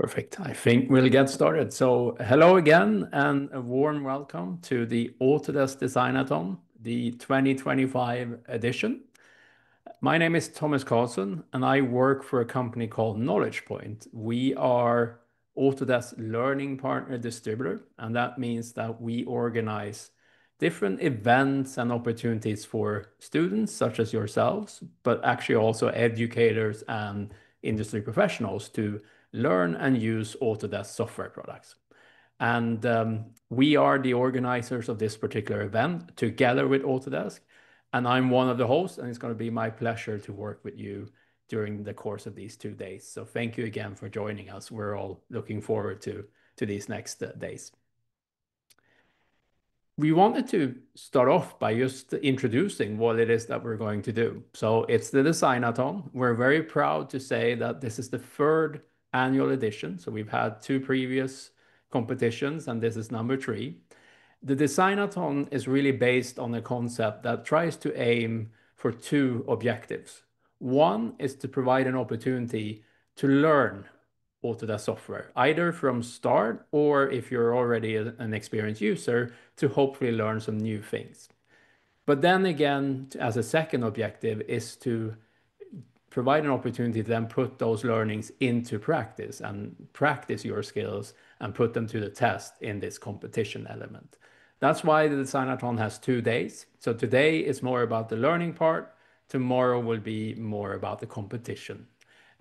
Perfect. I think we'll get started. So hello again and a warm welcome to the Autodesk Designathon, the 2025 edition. My name is Thomas Carlson and I work for a company called Knowledge Point. We are Autodesk Learning Partner Distributor, and that means that we organize different events and opportunities for students such as yourselves, but actually also educators and industry professionals to learn and use Autodesk software products. And we are the organizers of this particular event together with Autodesk. And I'm one of the hosts, and it's going to be my pleasure to work with you during the course of these 2 days. So thank you again for joining us. We're all looking forward to these next days. We wanted to start off by just introducing what it is that we're going to do. So it's the Designathon. We're very proud to say that this is the third annual edition. So we've had two previous competitions, and this is number 3. The Designathon is really based on a concept that tries to aim for 2 objectives. One is to provide an opportunity to learn Autodesk software, either from start or if you're already an experienced user, to hopefully learn some new things. But then again, as a second objective is to provide an opportunity to then put those learnings into practice and practice your skills and put them to the test in this competition element. That's why the Designathon has 2 days. So today is more about the learning part. Tomorrow will be more about the competition.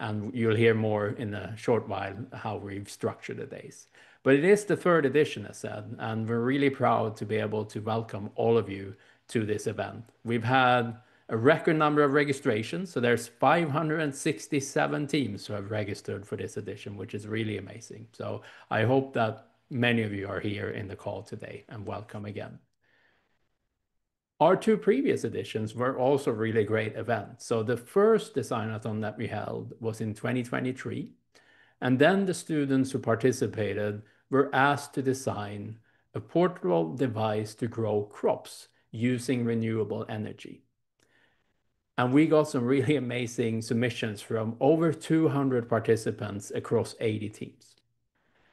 And you'll hear more in a short while how we've structured the days. But it is the third edition, as said, and we're really proud to be able to welcome all of you to this event. We've had a record number of registrations, so there's 567 teams who have registered for this edition, which is really amazing. So I hope that many of you are here in the call today, and welcome again. Our 2 previous editions were also really great events. So the first Designathon that we held was in 2023. And then the students who participated were asked to design a portable device to grow crops using renewable energy. And we got some really amazing submissions from over 200 participants across 80 teams.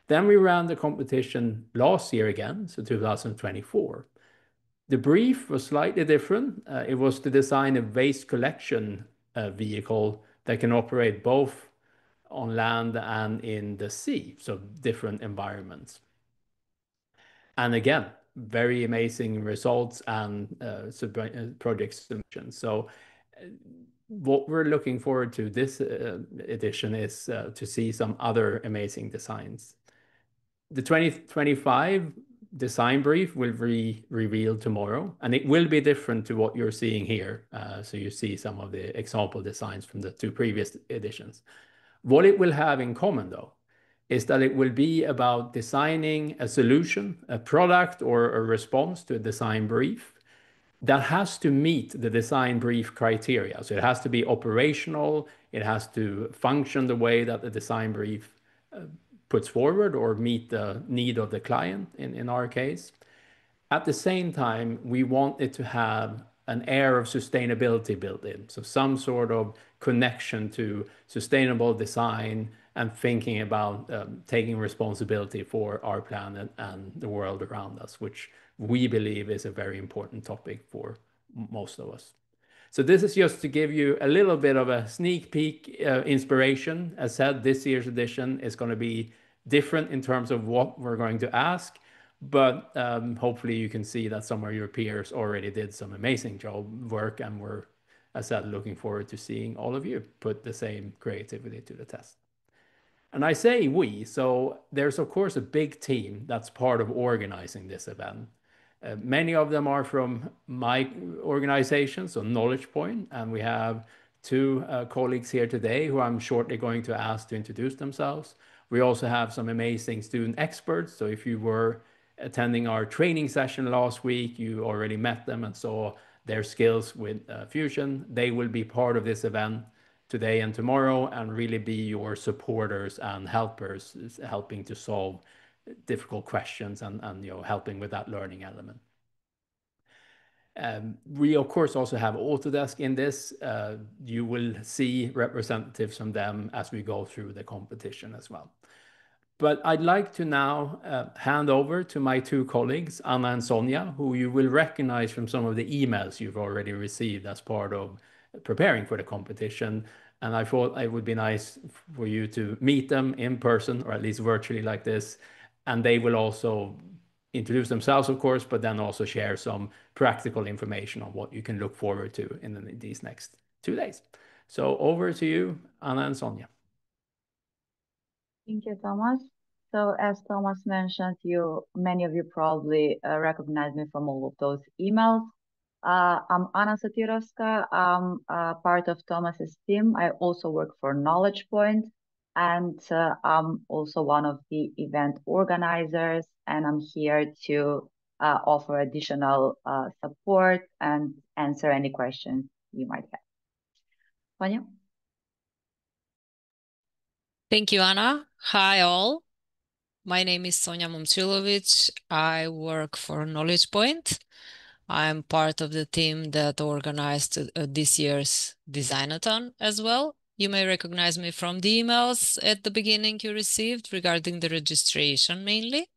Then we ran the competition last year again, so 2024. The brief was slightly different. It was to design a waste collection vehicle that can operate both on land and in the sea, so different environments. And again, very amazing results and project submissions. So what we're looking forward to this edition is to see some other amazing designs. The 2025 design brief will be revealed tomorrow, and it will be different to what you're seeing here. So you see some of the example designs from the 2 previous editions. What it will have in common, though, is that it will be about designing a solution, a product, or a response to a design brief that has to meet the design brief criteria. So it has to be operational, it has to function the way that the design brief puts forward or meet the need of the client in our case. At the same time, we want it to have an air of sustainability built in. So some sort of connection to sustainable design and thinking about taking responsibility for our planet and the world around us, which we believe is a very important topic for most of us. So this is just to give you a little bit of a sneak peek inspiration. As said, this year's edition is going to be different in terms of what we're going to ask, but hopefully you can see that some of your peers already did some amazing work, and we're, as I said, looking forward to seeing all of you put the same creativity to the test. And I say we, so there's of course a big team that's part of organizing this event. Many of them are from my organization, so Knowledge Point, and we have 2 colleagues here today who I'm shortly going to ask to introduce themselves. We also have some amazing student experts. So if you were attending our training session last week, you already met them and saw their skills with Fusion. They will be part of this event today and tomorrow and really be your supporters and helpers, helping to solve difficult questions and helping with that learning element. We of course also have Autodesk in this. You will see representatives from them as we go through the competition as well. But I'd like to now hand over to my two colleagues, Anna and Sonia, who you will recognize from some of the emails you've already received as part of preparing for the competition. And I thought it would be nice for you to meet them in person, or at least virtually like this. And they will also introduce themselves, of course, but then also share some practical information on what you can look forward to in these next 2 days. So over to you, Anna and Sonia. Thank you, Thomas. So as Thomas mentioned, many of you probably recognize me from all of those emails. I'm Anna Satyrovska. I'm part of Thomas's team. I also work for Knowledge Point, and I'm also one of the event organizers, and I'm here to offer additional support and answer any questions you might have. Sonia? Thank you, Anna. Hi, all. My name is Sonia Momcilovic. I work for Knowledge Point. I'm part of the team that organized this year's Designathon as well. You may recognize me from the emails at the beginning you received regarding the registration mainly.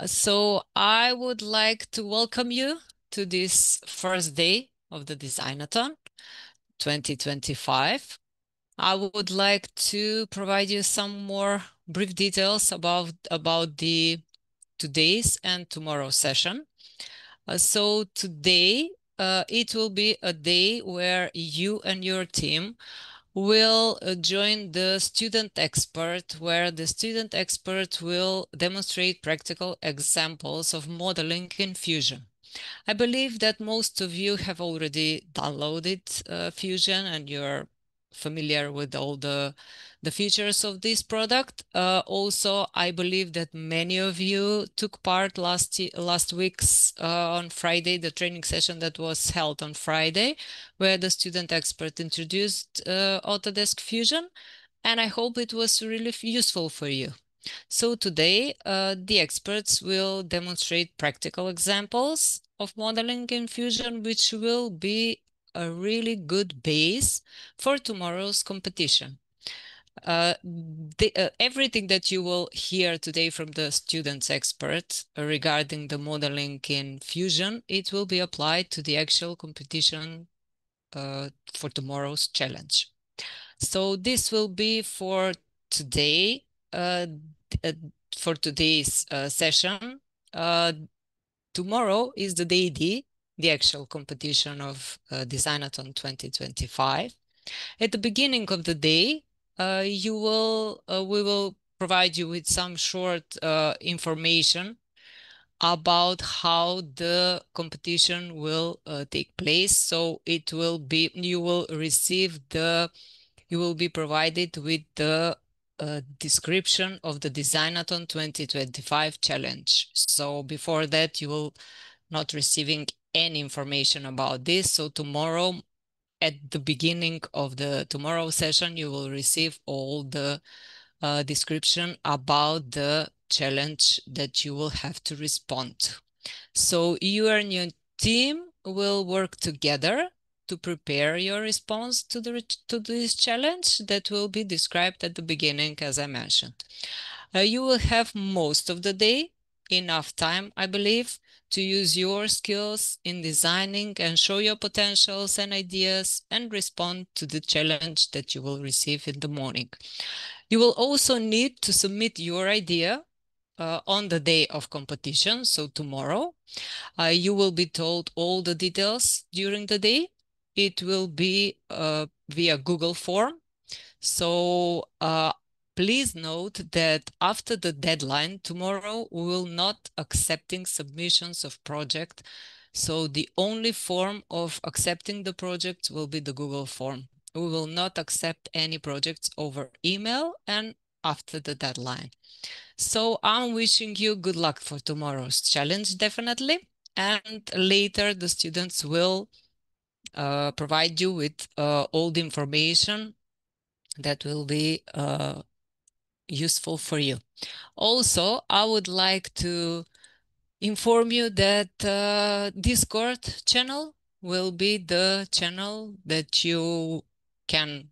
So I would like to welcome you to this first day of the Designathon 2025. I would like to provide you some more brief details about the today's and tomorrow's session. So today, it will be a day where you and your team will join the student expert, where the student expert will demonstrate practical examples of modeling in Fusion. I believe that most of you have already downloaded Fusion and you're familiar with all the features of this product. Also, I believe that many of you took part last week's on Friday, the training session that was held on Friday, where the student expert introduced Autodesk Fusion, and I hope it was really useful for you. So today, the experts will demonstrate practical examples of modeling in Fusion, which will be a really good base for tomorrow's competition. Everything that you will hear today from the students expert regarding the modeling in Fusion, it will be applied to the actual competition for tomorrow's challenge. So this will be for today, for today's session. Tomorrow is the day D, the actual competition of Designathon 2025. At the beginning of the day, we will provide you with some short information about how the competition will take place. So it will be, you will be provided with the description of the Designathon 2025 challenge. So before that, you will not receiving any information about this. So tomorrow, at the beginning of the tomorrow session, you will receive all the description about the challenge that you will have to respond to. So you and your team will work together to prepare your response to this challenge that will be described at the beginning, as I mentioned. You will have most of the day, enough time, I believe, to use your skills in designing and show your potentials and ideas and respond to the challenge that you will receive in the morning. You will also need to submit your idea on the day of competition, so tomorrow. You will be told all the details during the day. It will be via Google form. So please note that after the deadline tomorrow, we will not accepting submissions of project. So the only form of accepting the project will be the Google form. We will not accept any projects over email and after the deadline. So I'm wishing you good luck for tomorrow's challenge, definitely. And later the students will provide you with all the information that will be useful for you. Also, I would like to inform you that Discord channel will be the channel that you can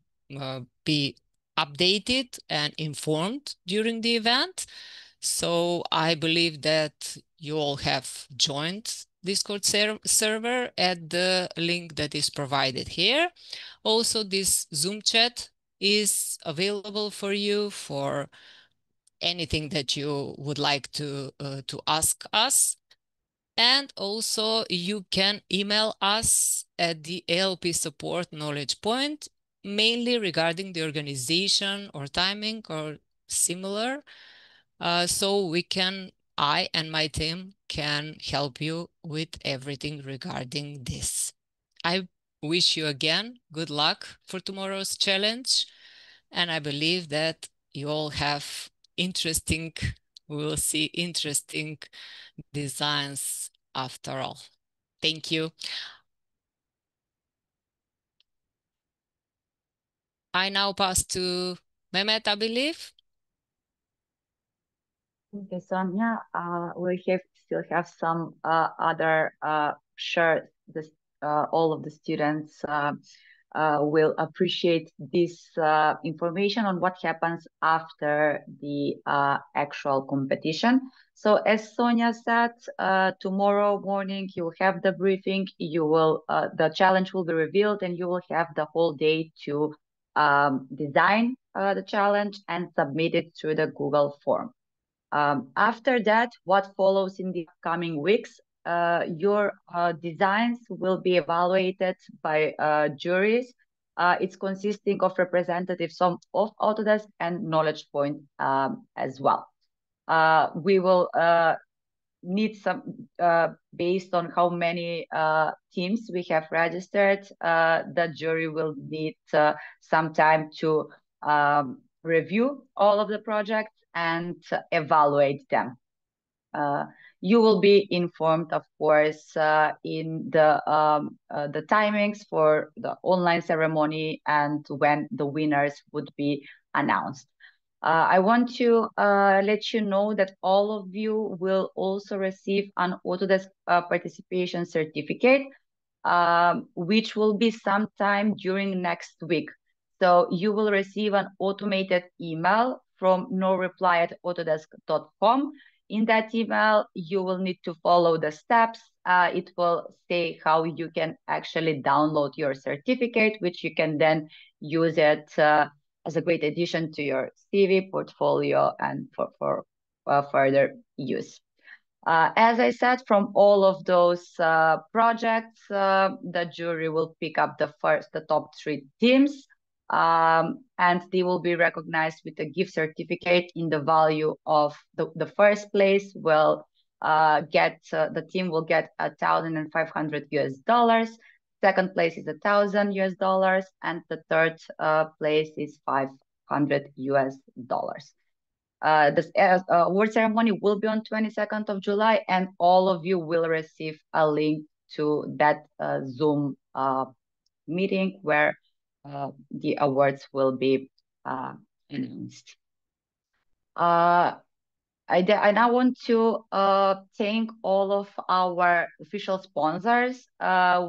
be updated and informed during the event. So I believe that you all have joined Discord server at the link that is provided here. Also, this Zoom chat is available for you for anything that you would like to ask us. And also you can email us at the ALP support knowledge point, mainly regarding the organization or timing or similar. So I and my team can help you with everything regarding this. I wish you again good luck for tomorrow's challenge. And I believe that you all have we will see interesting designs after all. Thank you. I now pass to Mehmet, I believe. Okay, Sonia, we still have some other share this all of the students will appreciate this information on what happens after the actual competition. So as Sonia said, tomorrow morning you will have the briefing, the challenge will be revealed, and you will have the whole day to design the challenge and submit it through the Google form. After that, what follows in the coming weeks, your designs will be evaluated by juries. It's consisting of representatives of Autodesk and Knowledge Point as well. We will need some, based on how many teams we have registered, the jury will need some time to review all of the projects and evaluate them. You will be informed, of course, in the timings for the online ceremony and when the winners would be announced. I want to let you know that all of you will also receive an Autodesk participation certificate, which will be sometime during next week. So you will receive an automated email from noreply@autodesk.com. In that email, you will need to follow the steps. It will say how you can actually download your certificate, which you can then use it as a great addition to your CV, portfolio, and for further use. As I said, from all of those projects, the jury will pick up the top 3 teams, and they will be recognized with a gift certificate in the value of the first place will the team will get $1,500. Second place is $1,000, and the third place is $500. The award ceremony will be on 22nd of July, and all of you will receive a link to that Zoom meeting where the awards will be announced. I now want to thank all of our official sponsors,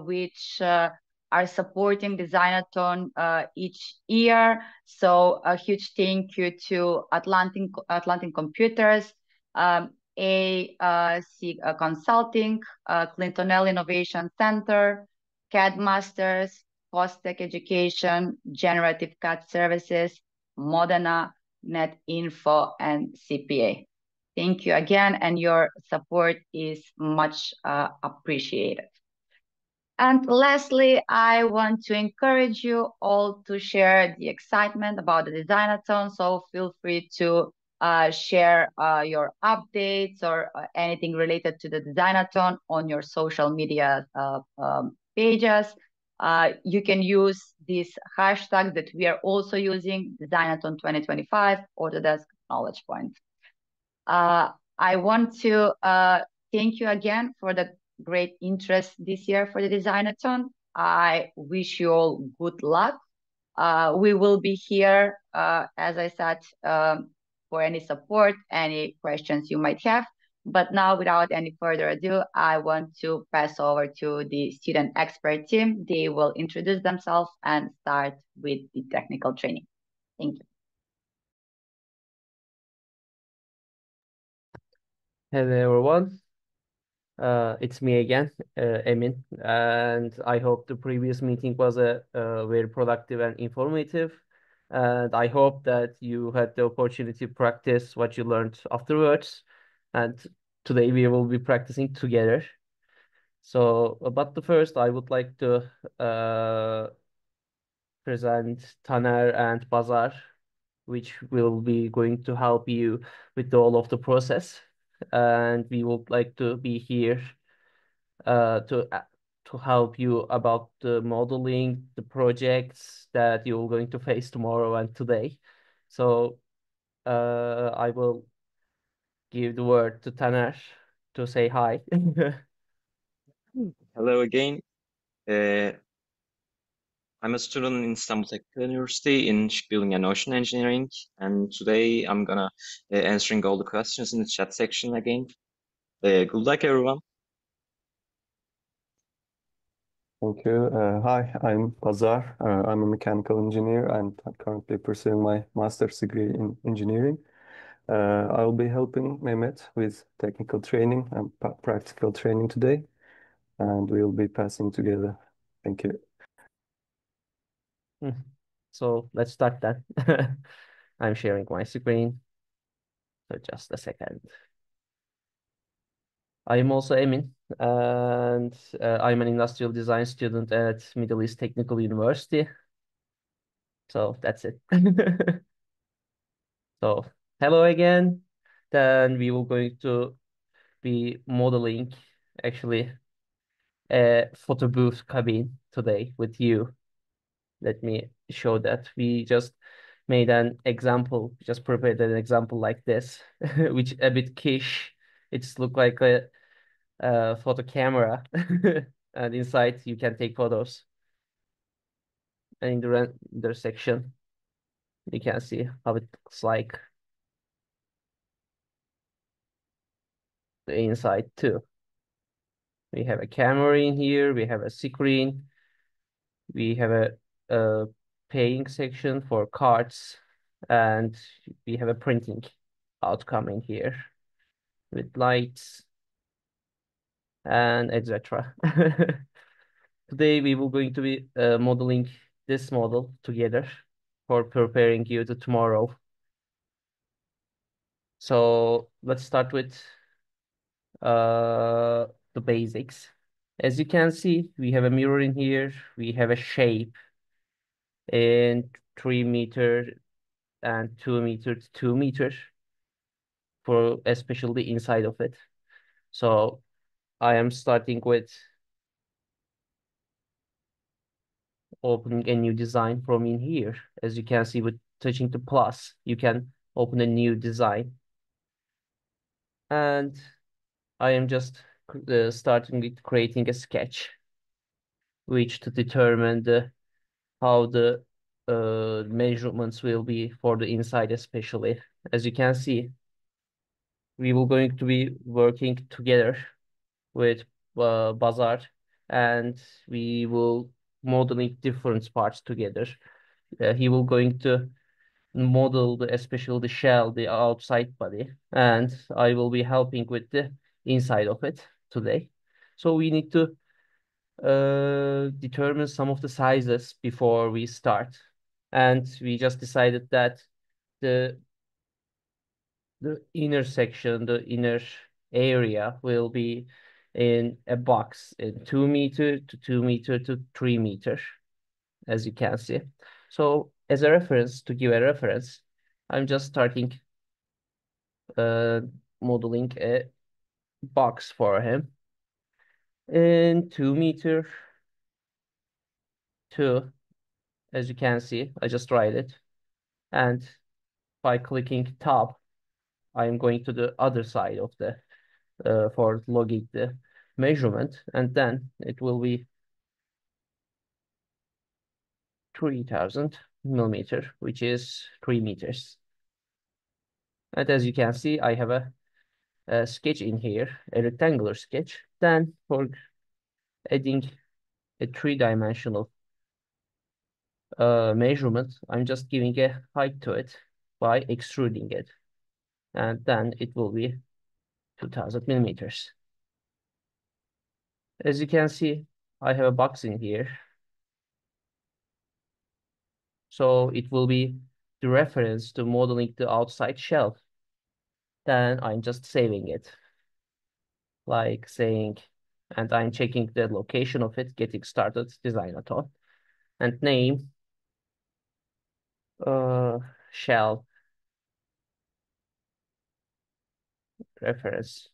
which are supporting Designathon each year. So a huge thank you to Atlantic Computers, AC Consulting, Clintonell Innovation Center, CAD Masters, Costec Education, Generative CAD Services, Modena, NetInfo, and CPA. Thank you again, and your support is much appreciated. And lastly, I want to encourage you all to share the excitement about the Designathon. So feel free to share your updates or anything related to the Designathon on your social media pages. You can use these hashtags that we are also using, Designathon 2025, Autodesk Knowledge Point. I want to thank you again for the great interest this year for the Designathon. I wish you all good luck. We will be here, as I said, for any support, any questions you might have. But now, without any further ado, I want to pass over to the student expert team. They will introduce themselves and start with the technical training. Thank you. Hello everyone, it's me again, Emin, and I hope the previous meeting was a very productive and informative. And I hope that you had the opportunity to practice what you learned afterwards. And today we will be practicing together. So, but the first, I would like to present Taner and Bazar, which will be going to help you with all of the process. And we would like to be here to help you about the modeling, the projects that you're going to face tomorrow and today. So I will give the word to Taner to say hi. Hello again. Uh, I'm a student in Istanbul Technical University in Shipbuilding and Ocean Engineering, and today I'm gonna answering all the questions in the chat section again. Good luck, everyone. Thank you. Hi, I'm Bazar. I'm a mechanical engineer and I'm currently pursuing my master's degree in engineering. I'll be helping Mehmet with technical training and practical training today, and we'll be passing together. Thank you. So let's start that. I'm sharing my screen. So just a second. I'm also Emin, and I'm an industrial design student at Middle East Technical University. So that's it. So hello again. Then we will going to be modeling actually a photo booth cabin today with you. Let me show that. We just made an example, just prepared an example like this, which a bit quiche. It's look like a photo camera, and inside you can take photos. And in the render section, you can see how it looks like the inside too. We have a camera in here, we have a screen, we have a paying section for cards, and we have a printing outcome in here with lights and etc. Today we will going to be modeling this model together for preparing you to tomorrow. So let's start with the basics. As you can see, we have a mirror in here. We have a shape in 3 meter and 2 meter to 2 meter for especially inside of it. So I am starting with opening a new design from in here. As you can see, with touching the plus, you can open a new design. And I am just starting with creating a sketch, which to determine how the measurements will be for the inside especially. As you can see, we will going to be working together with Bazar, and we will modeling different parts together. He will going to model especially the shell, the outside body, and I will be helping with the inside of it today. So we need to determine some of the sizes before we start. And we just decided that the inner section, the inner area will be in a box in 2 meter to 2 meter to 3 meter, as you can see. So as a reference, to give a reference, I'm just starting modeling a box for him in 2 meter to, as you can see, I just write it. And by clicking top, I'm going to the other side of the for logging the measurement, and then it will be 3000 millimeter, which is 3 meters. And as you can see, I have a sketch in here, a rectangular sketch. Then for adding a three-dimensional measurement, I'm just giving a height to it by extruding it. And then it will be 2000 millimeters. As you can see, I have a box in here. So it will be the reference to modeling the outside shell. Then I'm just saving it. Like saying, and I'm checking the location of it, getting started, Designathon, and name, shell reference.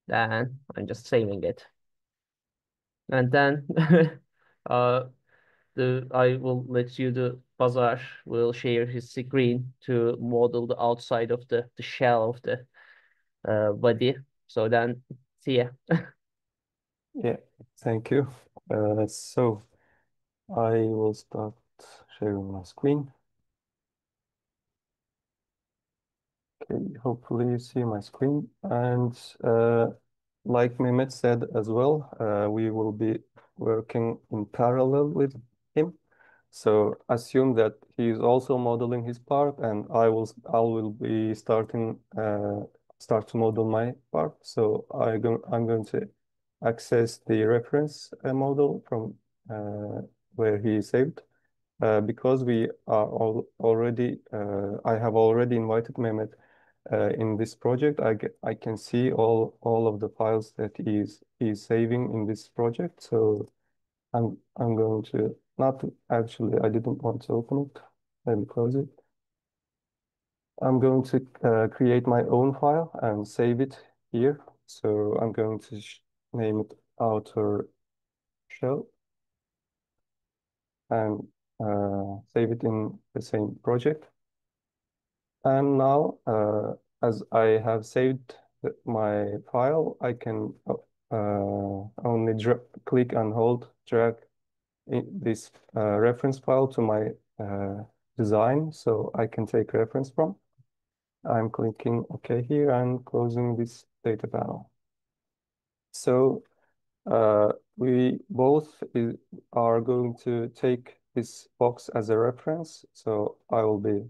Then I'm just saving it. And then I will let you, the Bazar will share his screen to model the outside of the shell of the body. So then, see ya. Yeah, thank you. So I will start sharing my screen. Okay, hopefully you see my screen. And like Mehmet said as well, we will be working in parallel with him. So assume that he is also modeling his part, and I will be start to model my part. So I'm going to access the reference model from where he saved. Because we are already, I have already invited Mehmet in this project. I can see all of the files that he's saving in this project. So I'm going to not actually, I didn't want to open it. Let me close it. I'm going to create my own file and save it here. So I'm going to name it outer shell and save it in the same project. And now, as I have saved my file, I can only click and hold, drag this reference file to my design, so I can take reference from. I'm clicking OK here and closing this data panel. So we both are going to take this box as a reference. So I will be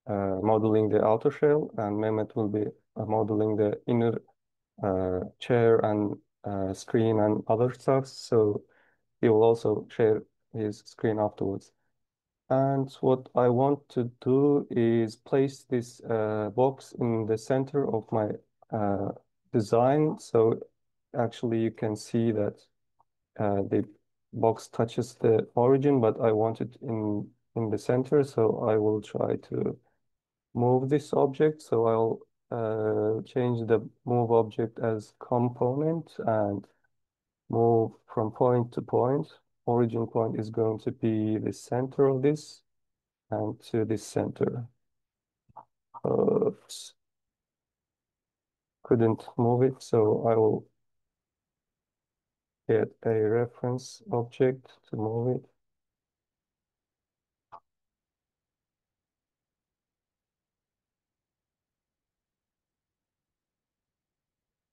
modeling the outer shell, and Mehmet will be modeling the inner chair and screen and other stuff. So he will also share his screen afterwards. And what I want to do is place this box in the center of my design. So actually you can see that the box touches the origin, but I want it in the center. So I will try to move this object. So I'll change the move object as component and move from point to point. Origin point is going to be the center of this and to this center. Oops. Couldn't move it, so I will get a reference object to move it.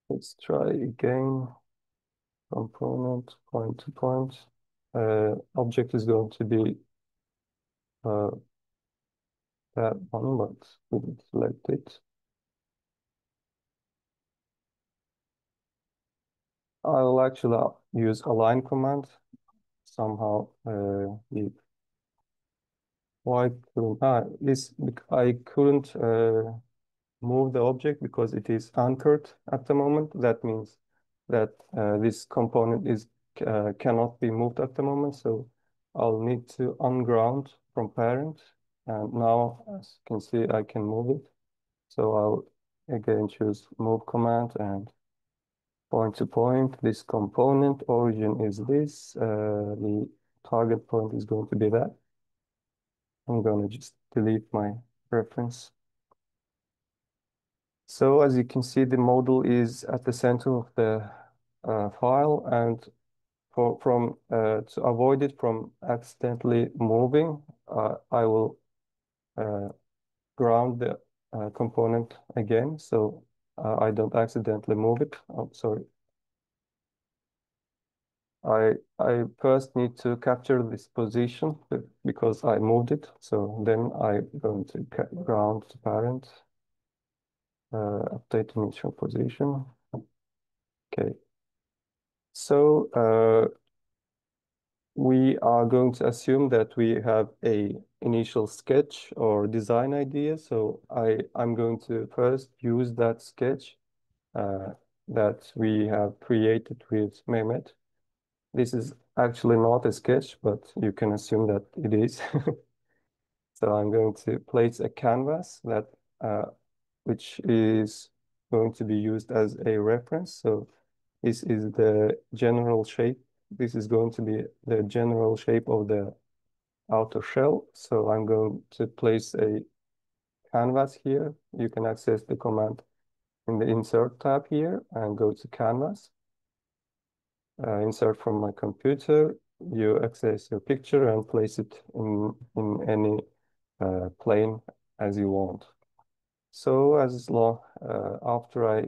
Let's try again. Component, point to point. Object is going to be that one, but we didn't select it. I will actually use align command. Somehow why couldn't I couldn't move the object because it is anchored at the moment. That means that this component is cannot be moved at the moment. So I'll need to unground from parent. And now, as you can see, I can move it. So I'll again choose move command and point to point. This component origin is this. The target point is going to be that. I'm going to just delete my reference. So as you can see, the model is at the center of the file, and to avoid it from accidentally moving, I will ground the component again, so I don't accidentally move it. Oh, sorry. I first need to capture this position because I moved it. So then I'm going to ground to parent, update initial position. Okay. So we are going to assume that we have a initial sketch or design idea. So I'm going to first use that sketch that we have created with Mehmet. This is actually not a sketch, but you can assume that it is. So I'm going to place a canvas that which is going to be used as a reference. So this is the general shape. This is going to be the general shape of the outer shell. So I'm going to place a canvas here. You can access the command in the insert tab here and go to canvas. Insert from my computer. You access your picture and place it in any plane as you want. So as long after I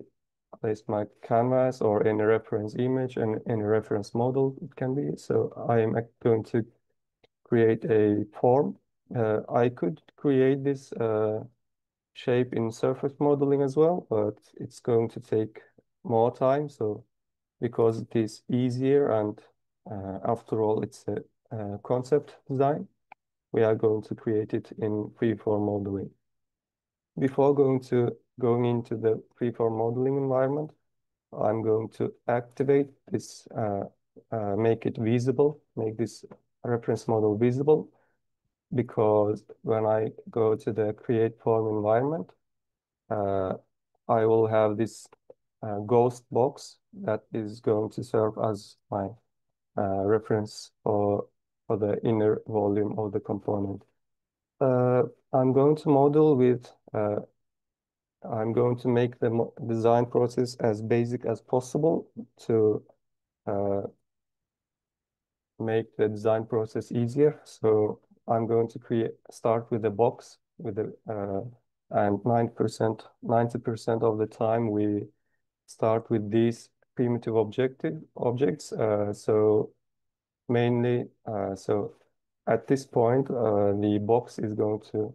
place my canvas or any reference image and any reference model it can be. So I am going to create a form. I could create this shape in surface modeling as well, but it's going to take more time. So because it is easier and after all it's a concept design, we are going to create it in freeform modeling. Before going into the freeform modeling environment, I'm going to activate this, make it visible, make this reference model visible, because when I go to the create form environment, I will have this ghost box that is going to serve as my reference for the inner volume of the component. I'm going to model with I'm going to make the design process as basic as possible to make the design process easier. So I'm going to start with a box with the and 90% of the time we start with these primitive objects. So mainly, so at this point, the box is going to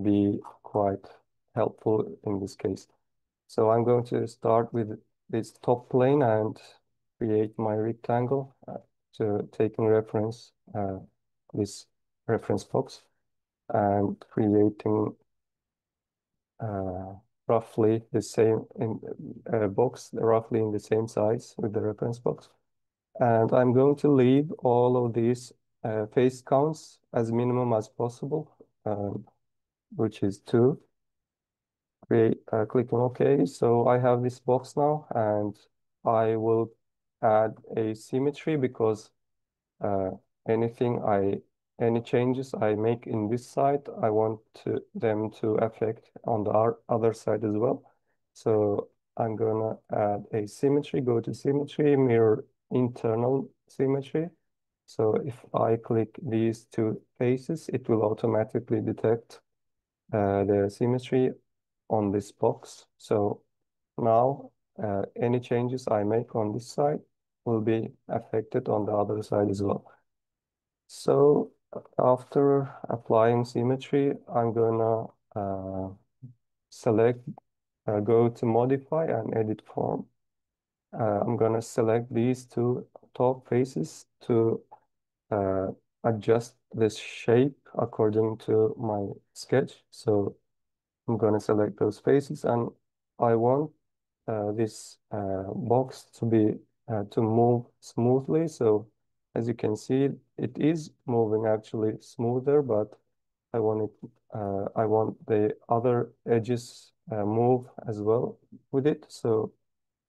be quite helpful in this case. So I'm going to start with this top plane and create my rectangle to taking reference this reference box and creating roughly the same in box roughly in the same size with the reference box. And I'm going to leave all of these face counts as minimum as possible, which is 2. Clicking OK. So I have this box now, and I will add a symmetry because any changes I make in this side, I want them to affect on the other side as well. So I'm gonna add a symmetry, go to symmetry, mirror internal symmetry. So if I click these 2 faces, it will automatically detect the symmetry on this box. So now any changes I make on this side will be affected on the other side as well. So after applying symmetry, I'm gonna select, go to modify and edit form. I'm gonna select these 2 top faces to adjust this shape according to my sketch. So I'm gonna select those faces and I want this box to move smoothly. So as you can see, it is moving actually smoother, but I want the other edges move as well with it. So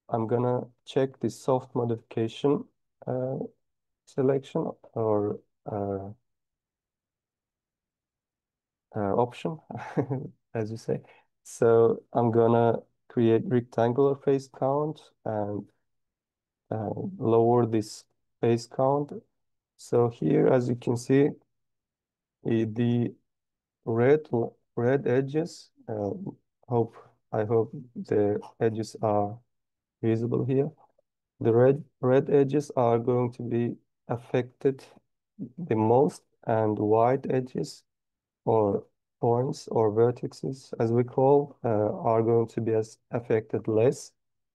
I'm gonna check the soft modification selection or option, as you say. So I'm gonna create rectangular face count and lower this face count. So here, as you can see, the red edges. I hope the edges are visible here. The red edges are going to be affected the most, and white edges or points or vertices, as we call, are going to be affected less,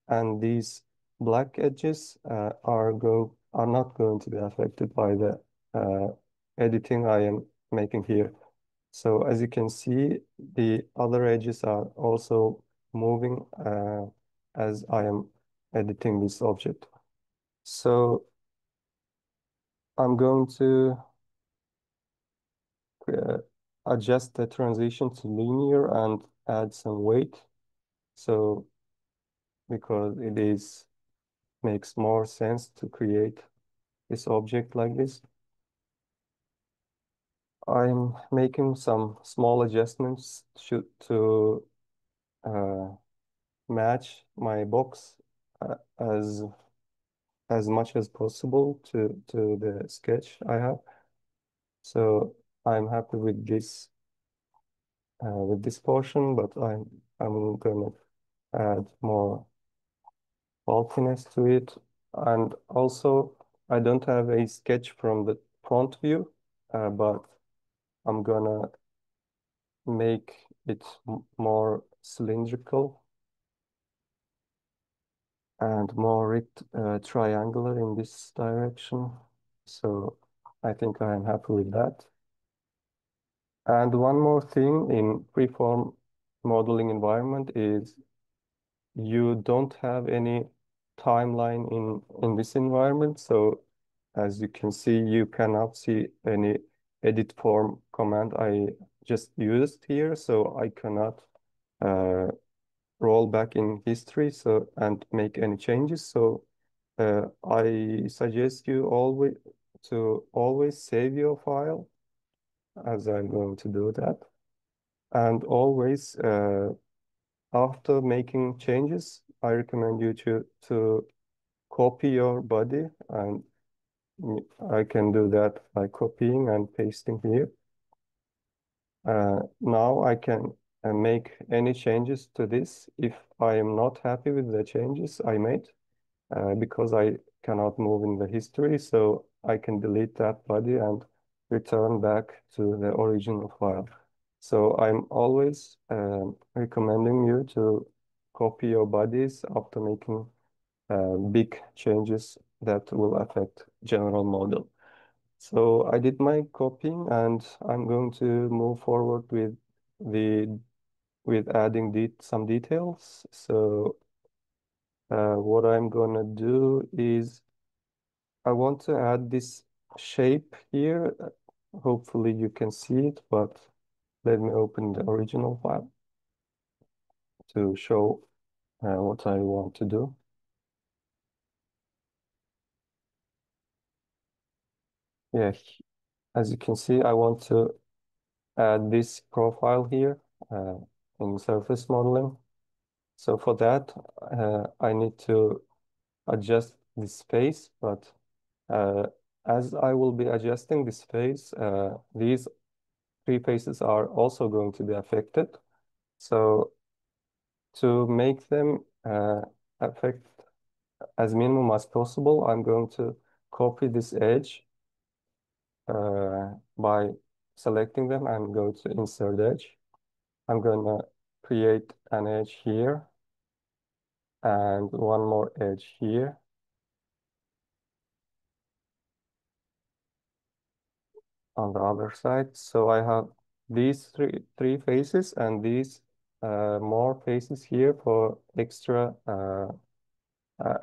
and these black edges are not going to be affected by the editing I am making here. So as you can see, the other edges are also moving as I am editing this object. So I'm going to adjust the transition to linear and add some weight. So because makes more sense to create this object like this. I'm making some small adjustments to match my box as much as possible to the sketch I have. So I'm happy with this portion, but I'm gonna add more bulkiness to it. And also, I don't have a sketch from the front view, but I'm gonna make it more cylindrical and more triangular in this direction. So I think I am happy with that. And one more thing in freeform modeling environment is you don't have any timeline in this environment. So as you can see, you cannot see any edit form command I just used here. So I cannot roll back in history and make any changes. So I suggest you always save your file, as I'm going to do that. And always after making changes, I recommend you to copy your body, and I can do that by copying and pasting here. Now I can make any changes to this if I am not happy with the changes I made, because I cannot move in the history, so I can delete that body and return back to the original file. So I'm always recommending you to copy your bodies after making big changes that will affect general model. So I did my copying, and I'm going to move forward with adding some details. So what I'm gonna do is I want to add this shape here. Hopefully you can see it, but let me open the original file to show what I want to do. Yeah, as you can see, I want to add this profile here in surface modeling. So for that, I need to adjust this face, but as I will be adjusting this face, these three faces are also going to be affected. So to make them affect as minimum as possible, I'm going to copy this edge by selecting them and go to insert edge. I'm gonna create an edge here and one more edge here. On the other side. So I have these three faces and these more faces here for extra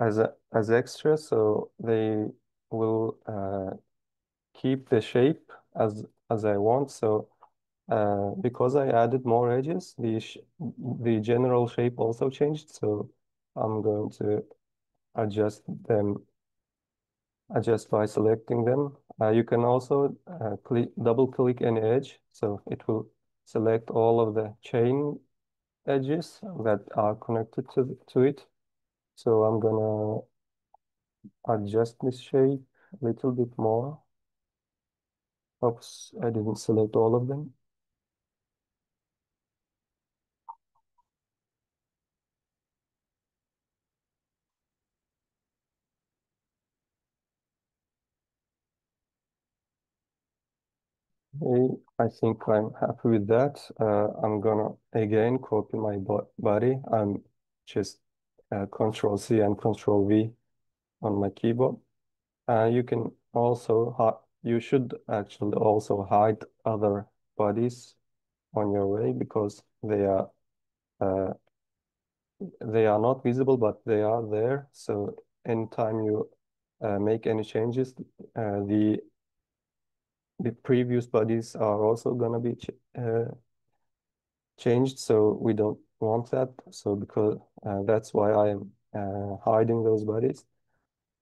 as extra, so they will keep the shape as I want. So because I added more edges, the general shape also changed. So I'm going to adjust by selecting them. You can also double click any edge, so it will select all of the chain edges that are connected to it. So I'm gonna adjust this shape a little bit more. Oops, I didn't select all of them. Okay, I think I'm happy with that. I'm gonna again copy my body. I'm just Control C and Control V on my keyboard. You can also you should actually also hide other bodies on your way because uh, they are not visible, but they are there. So anytime you make any changes, the previous bodies are also gonna be changed. So we don't want that. So because that's why I am hiding those bodies.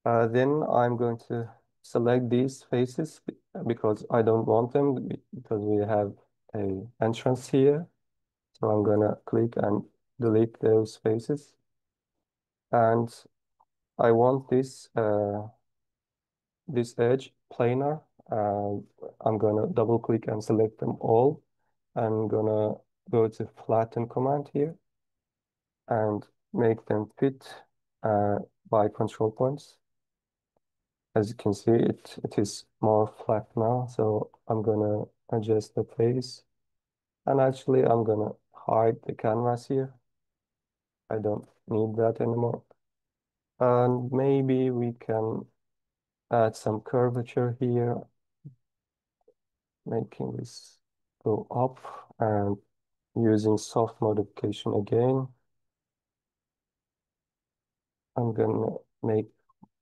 Then I'm going to select these faces because I don't want them because we have a entrance here. So I'm gonna click and delete those faces. And I want this edge planar. I'm gonna double click and select them all. I'm gonna go to flatten command here and make them fit by control points. As you can see, it is more flat now. So I'm gonna adjust the face. And actually, I'm gonna hide the canvas here. I don't need that anymore. And maybe we can add some curvature here, making this go up and using soft modification again. I'm gonna make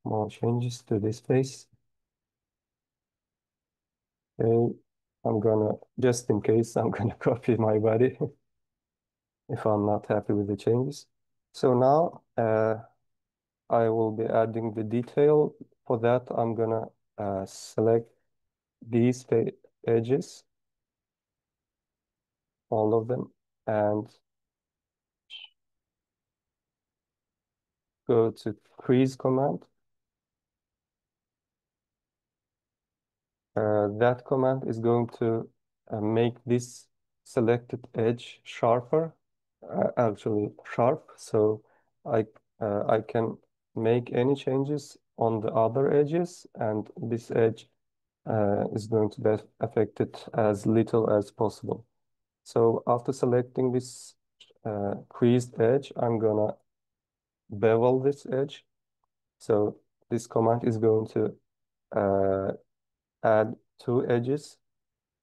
more changes to this face. Okay, just in case, I'm gonna copy my body if I'm not happy with the changes. So now I will be adding the detail. For that, I'm gonna select these edges, all of them, and go to crease command. That command is going to make this selected edge sharper, actually sharp. So I can make any changes on the other edges, and this edge is going to be affected as little as possible. So after selecting this creased edge, I'm gonna bevel this edge. So this command is going to add two edges,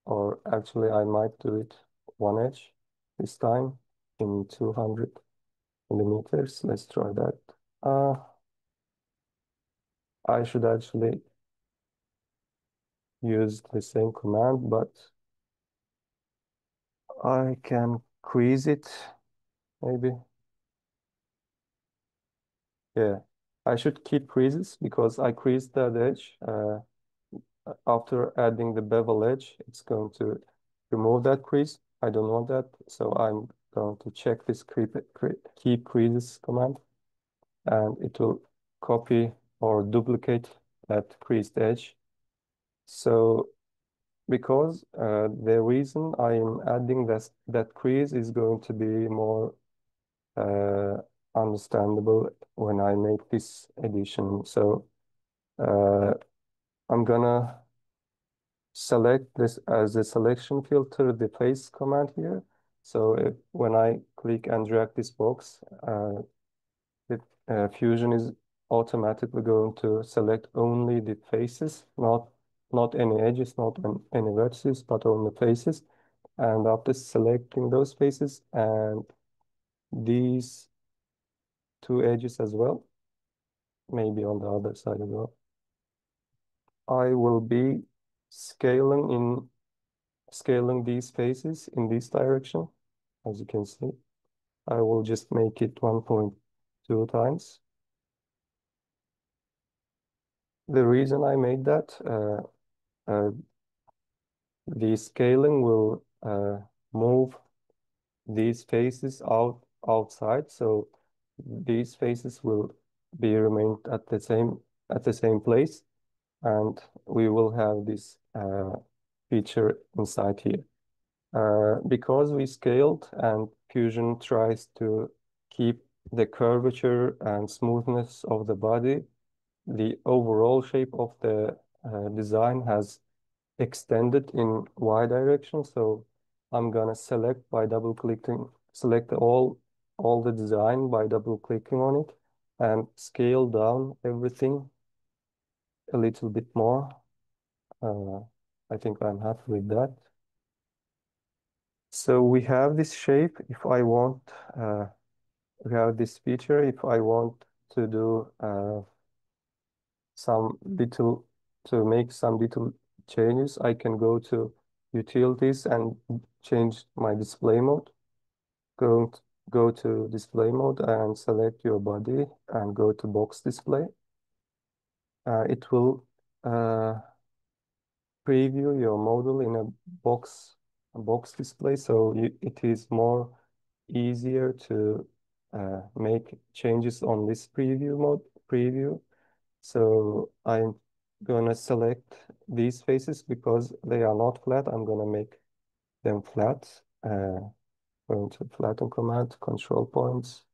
or actually I might do it one edge this time in 200 millimeters. Let's try that. I should actually use the same command, but I can crease it maybe. Yeah, I should keep creases because I creased that edge. After adding the bevel edge, it's going to remove that crease. I don't want that, so I'm going to check this keep creases command, and it will copy or duplicate that creased edge. So because the reason I am adding that crease is going to be more understandable when I make this addition. So I'm gonna select this as a selection filter, the face command here. So when I click and drag this box, Fusion is automatically going to select only the faces, not any edges, not any vertices, but only faces. And after selecting those faces and these two edges as well, maybe on the other side as well, I will be scaling these faces in this direction. As you can see, I will just make it 1.2 times. The reason I made that, the scaling will move these faces outside, so these faces will be remained at the same place, and we will have this feature inside here. Because we scaled and Fusion tries to keep the curvature and smoothness of the body, the overall shape of the design has extended in Y direction. So I'm gonna select by double clicking, select all the design by double clicking on it and scale down everything a little bit more. I think I'm happy with that. So we have this shape. If I want, we have this feature. If I want to do to make some little changes, I can go to utilities and change my display mode. Go to display mode and select your body and go to box display. It will preview your model in a box display, so it is more easier to make changes on this preview. So I'm gonna select these faces because they are not flat. I'm gonna make them flat. Going to flatten command, control points.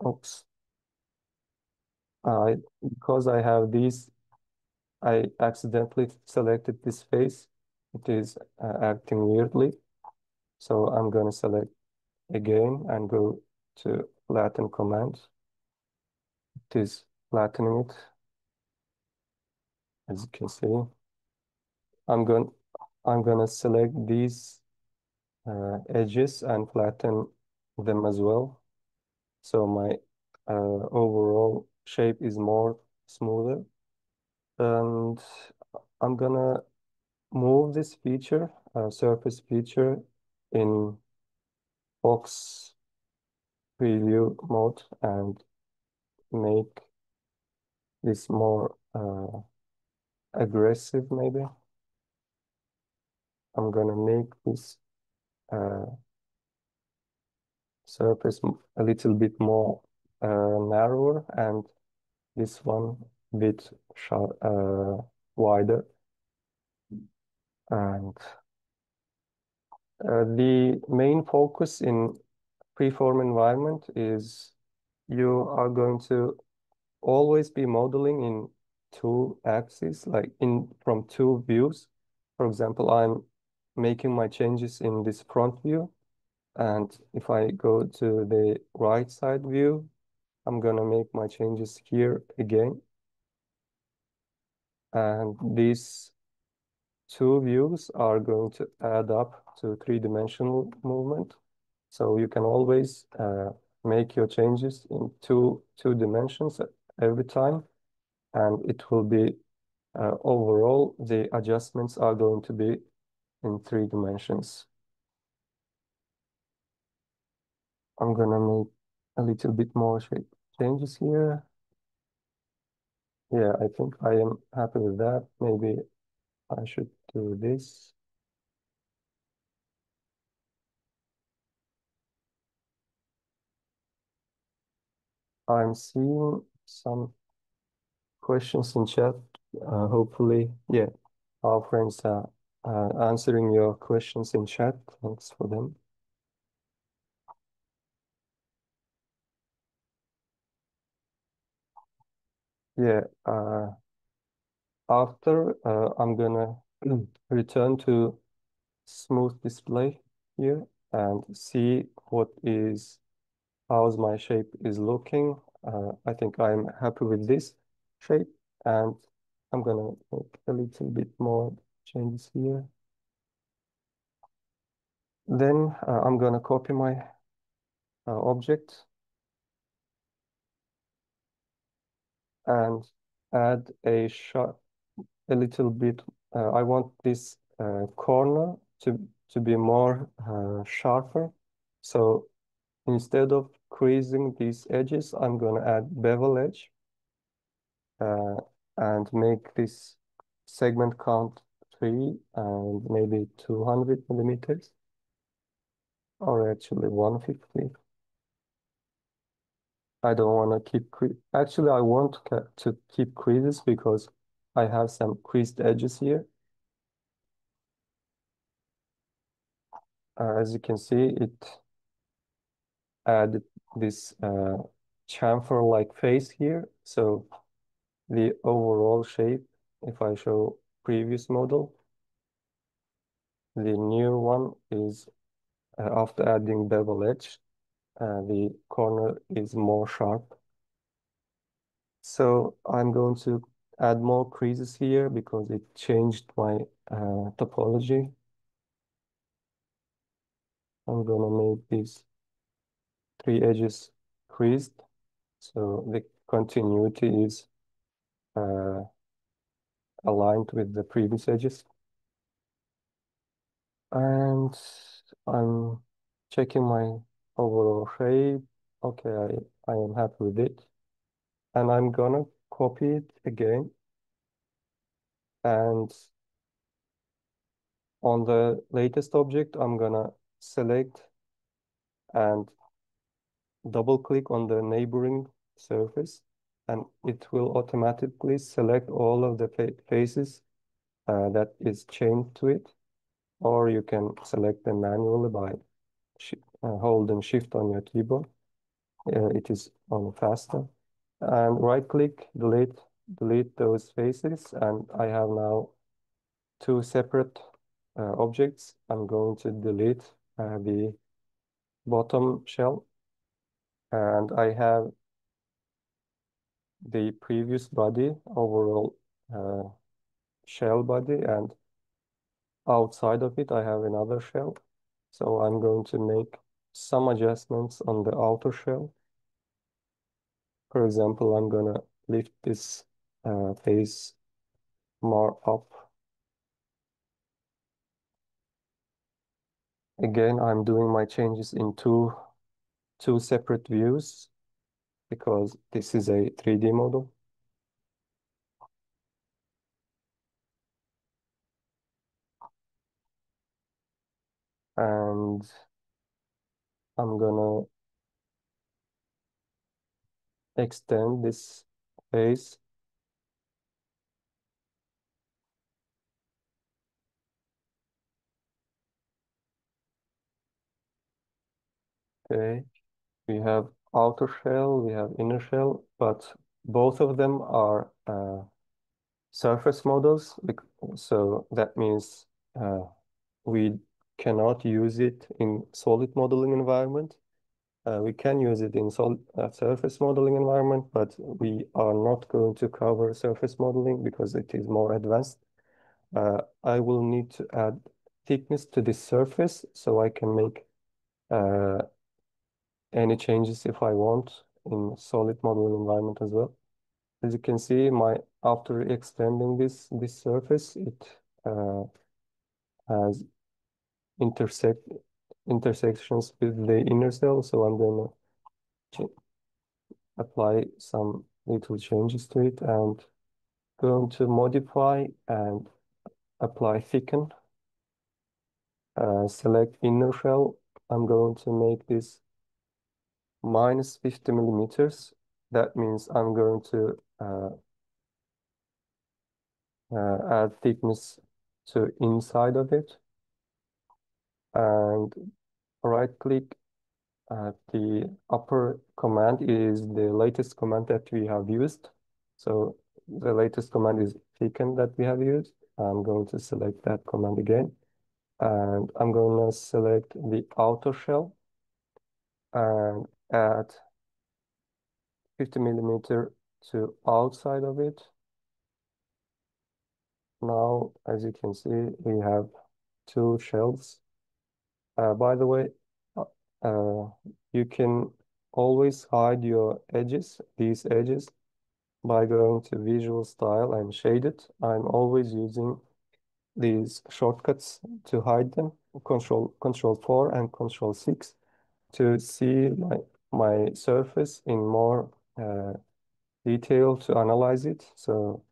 Oops. Because I have these, I accidentally selected this face. It is acting weirdly. So I'm gonna select again and go to flatten command. It is flattening it, as you can see. I'm gonna select these edges and flatten them as well. So my overall shape is more smoother. And I'm gonna move this feature, surface feature, in box preview mode and make this more aggressive maybe. I'm gonna make this surface a little bit more narrower and this one a bit wider. And the main focus in preform environment is you are going to always be modeling in two axes, like from two views. For example, I'm making my changes in this front view, and if I go to the right side view, I'm gonna make my changes here again. And these two views are going to add up to three-dimensional movement. So you can always make your changes in two dimensions every time, and it will be overall the adjustments are going to be in 3 dimensions. I'm gonna make a little bit more shape changes here. Yeah, I think I am happy with that. Maybe I should do this. I'm seeing some questions in chat. Hopefully, yeah, our friends are answering your questions in chat. Thanks for them. Yeah, after I'm gonna return to smooth display here and see how's my shape is looking. I think I'm happy with this shape, and I'm gonna make a little bit more changes here. Then I'm gonna copy my object and add a little bit. I want this corner to be more sharper. So instead of creasing these edges, I'm gonna add bevel edge and make this segment count 3 and maybe 200 millimeters, or actually 150. I don't want to keep actually I want to keep creases because I have some creased edges here. As you can see, it added this chamfer-like face here. So the overall shape. If I show previous model, the new one is after adding bevel edge, the corner is more sharp. So I'm going to add more creases here because it changed my topology. I'm gonna make these 3 edges creased, so the continuity is aligned with the previous edges. And I'm checking my overall shape. Okay, I am happy with it. And I'm gonna copy it again. And on the latest object, I'm gonna select and double click on the neighboring surface, and it will automatically select all of the faces that is chained to it, or you can select them manually by holding shift on your keyboard. It is on faster. And right click, delete those faces, and I have now 2 separate objects. I'm going to delete the bottom shell, and I have the previous body, overall shell body, and outside of it I have another shell. So I'm going to make some adjustments on the outer shell. For example, I'm gonna lift this face more up. Again, I'm doing my changes in two separate views because this is a 3D model. And I'm gonna extend this face. Okay, we have outer shell, we have inner shell, but both of them are surface models. So that means we cannot use it in solid modeling environment. We can use it in solid surface modeling environment, but we are not going to cover surface modeling because it is more advanced. I will need to add thickness to this surface so I can make any changes if I want in solid modeling environment as well. As you can see, after extending this surface, it has intersections with the inner cell. So I'm going to apply some little changes to it and going to modify and apply thicken. Select inner shell. I'm going to make this minus 50 millimeters. That means I'm going to add thickness to inside of it, and right click. The upper command is the latest command that we have used. So the latest command is thicken that we have used. I'm going to select that command again, and I'm going to select the outer shell and add 50 millimeter to outside of it. Now, as you can see, we have 2 shells. By the way, you can always hide your edges, these edges, by going to Visual Style and Shade It. I'm always using these shortcuts to hide them, Control 4 and Control 6, to see my surface in more detail to analyze it. So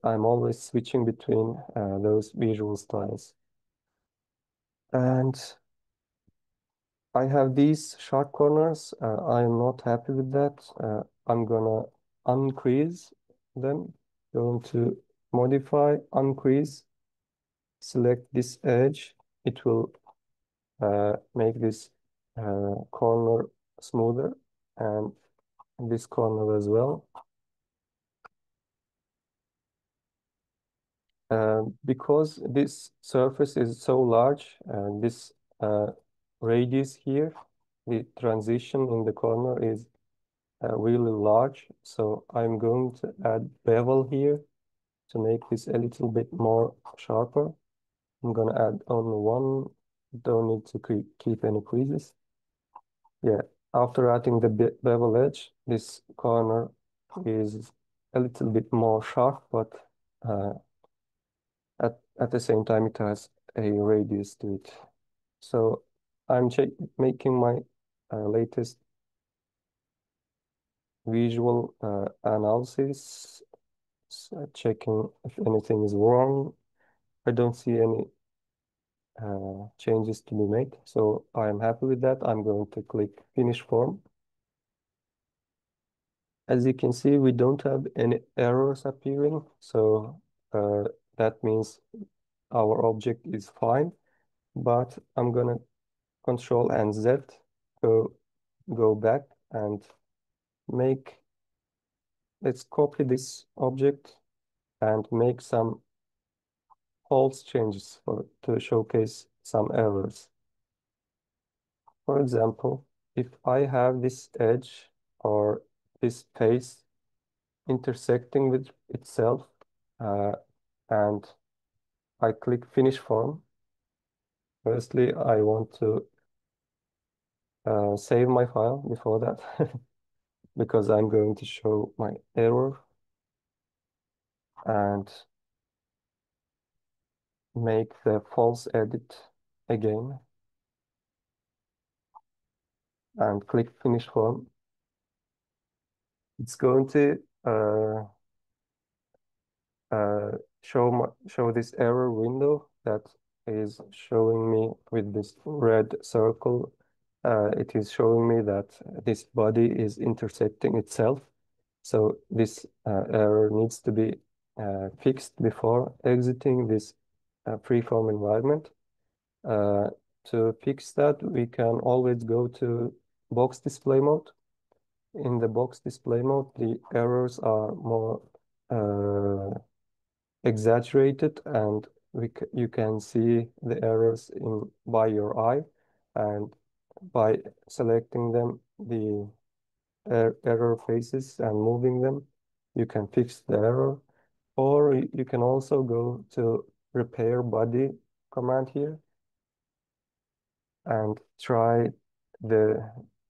I'm always switching between those visual styles. And I have these sharp corners. I am not happy with that. I'm gonna uncrease them. Going to modify, uncrease, select this edge. It will make this corner smoother and this corner as well. Because this surface is so large, this radius here, the transition in the corner is really large. So I'm going to add bevel here to make this a little bit more sharper. I'm gonna add only one, don't need to keep any creases. Yeah, after adding the bevel edge, this corner is a little bit more sharp, but at the same time it has a radius to it. So I'm making my latest visual analysis, checking if anything is wrong. I don't see any changes to be made, so I'm happy with that. I'm going to click Finish Form. As you can see, we don't have any errors appearing, so that means our object is fine. But I'm gonna Control and Z, go back and let's copy this object and make some false changes to showcase some errors. For example, if I have this edge or this face intersecting with itself, and I click Finish Form, firstly, I want to save my file before that because I'm going to show my error and make the false edit again and click Finish Form. It's going to show this error window that is showing me with this red circle. It is showing me that this body is intersecting itself. So this error needs to be fixed before exiting this freeform environment. To fix that, we can always go to box display mode. In the box display mode, the errors are more exaggerated, and you can see the errors by your eye, and by selecting them, the error faces and moving them, you can fix the error. Or you can also go to repair body command here and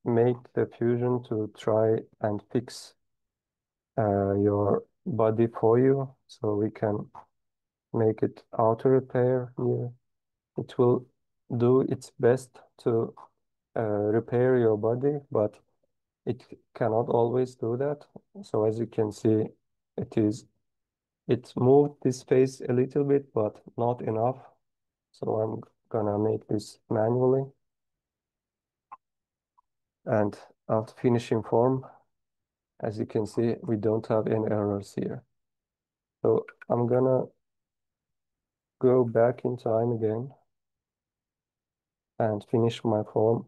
make the fusion to try and fix your body for you. So we can make it auto repair here. It will do its best to repair your body, but it cannot always do that. So as you can see, it moved this face a little bit, but not enough. So I'm gonna make this manually. And after finishing form, as you can see, we don't have any errors here. So I'm gonna go back in time again and finish my form.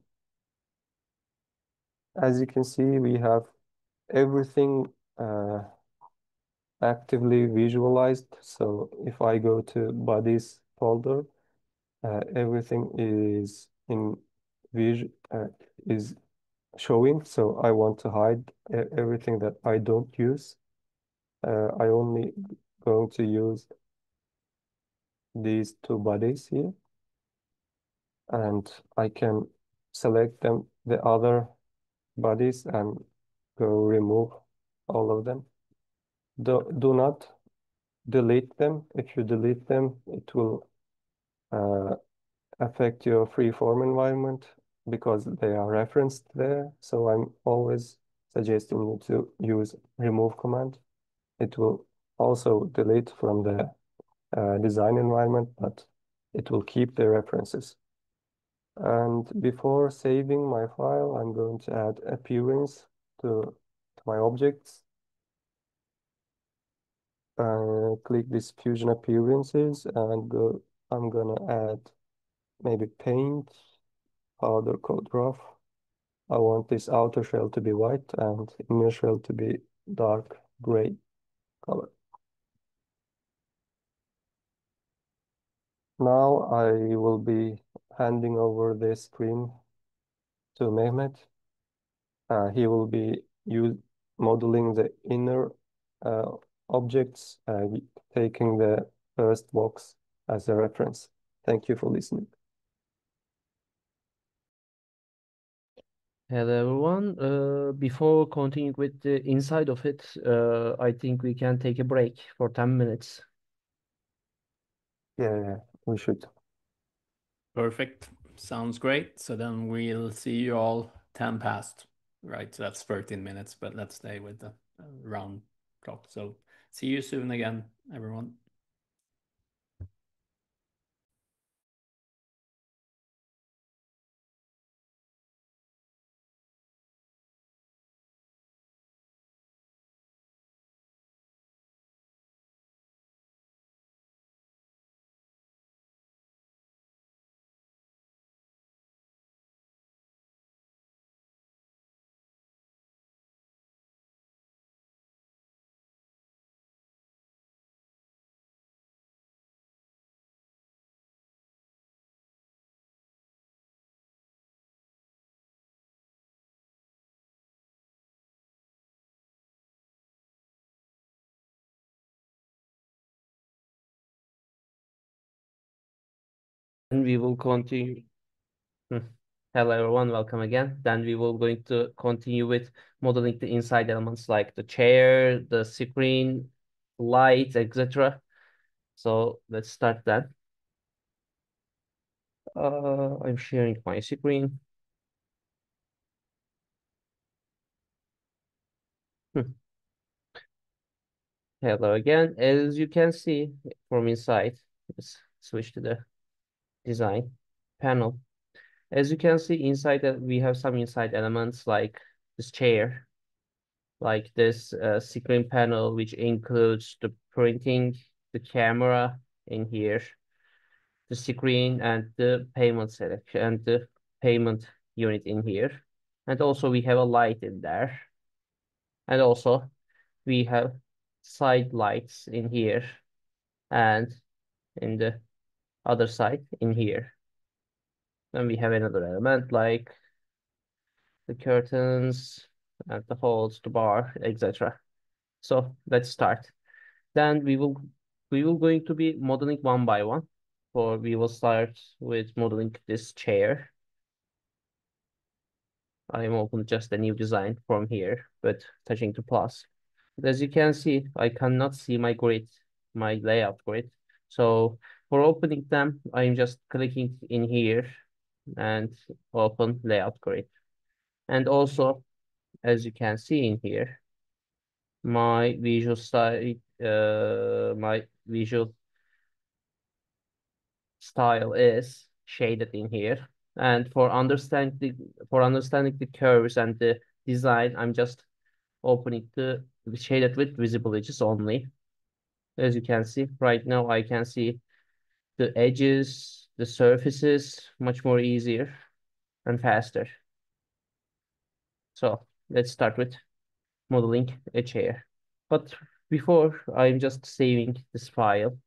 As you can see, we have everything actively visualized. So if I go to bodies folder, everything is is showing. So I want to hide everything that I don't use. I only going to use these two bodies here, and I can select the other bodies and go remove all of them. Do not delete them. If you delete them, it will affect your freeform environment because they are referenced there. So I'm always suggesting you to use remove command. It will also delete from the design environment, but it will keep the references. And before saving my file, I'm going to add appearance to my objects. Click this Fusion appearances and I'm gonna add maybe paint, powder coat rough. I want this outer shell to be white and inner shell to be dark gray color. Now I will be handing over the screen to Mehmet. He will be modeling the inner objects, taking the first box as a reference. Thank you for listening. Hello everyone. Before continuing with the inside of it, I think we can take a break for 10 minutes. Yeah, we should. Perfect. Sounds great. So then we'll see you all 10 past, right? So that's 13 minutes, but let's stay with the round clock. So see you soon again, everyone. And we will continue. Hello everyone, welcome again. Then we will going to continue with modeling the inside elements like the chair, the screen, lights, etc. So let's start then. I'm sharing my screen. Hello again. As you can see from inside, let's switch to the design panel. As you can see inside that we have some inside elements like this chair, like this screen panel, which includes the printing, the camera in here, the screen and the payment selection and the payment unit in here. And also we have a light in there. And also we have side lights in here and in the other side in here. Then we have another element like the curtains and the holes, the bar, etc. So let's start. Then we will going to be modeling one by one. For we will start with modeling this chair. I am open just a new design from here, but touching to plus. But as you can see, I cannot see my grid, my layout grid. So for opening them, I'm just clicking in here and open layout grid. And also, as you can see in here, my visual style, my visual style is shaded in here. And for understanding the curves and the design, I'm just opening the shaded with visible edges only. As you can see, right now I can see the edges, the surfaces much more easier and faster. So let's start with modeling a chair. But before, I'm just saving this file,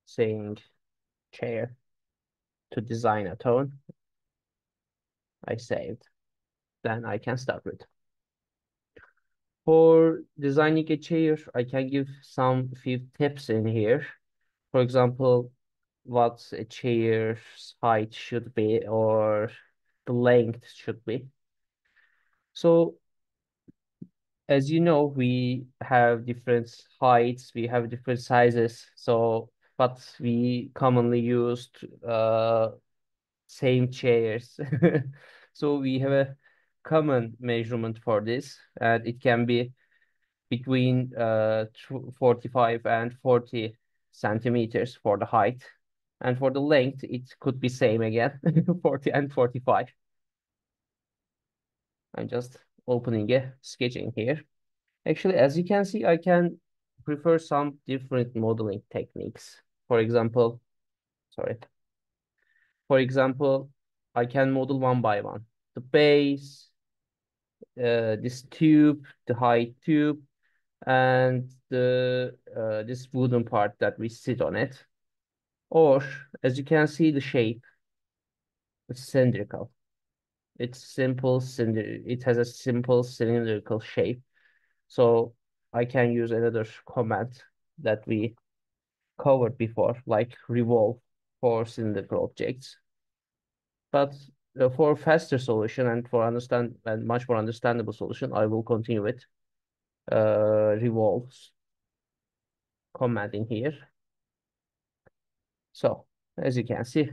saying chair to Designathon. I saved. Then I can start with. For designing a chair, I can give some few tips in here. For example, what a chair's height should be or the length should be. So as you know, we have different heights, we have different sizes. So, but we commonly used same chairs. So we have a common measurement for this, and it can be between 45 and 40 centimeters for the height. And for the length, it could be same again, 40 and 45. I'm just opening a sketching here. Actually, as you can see, I can prefer some different modeling techniques. For example, sorry. For example, I can model one by one. The base, this tube, the height tube, and the this wooden part that we sit on it. Or as you can see, the shape, it's cylindrical. It's simple, it has a simple cylindrical shape. So I can use another command that we covered before, like revolve for cylindrical objects. But for faster solution and for much more understandable solution, I will continue with revolves command in here. So as you can see,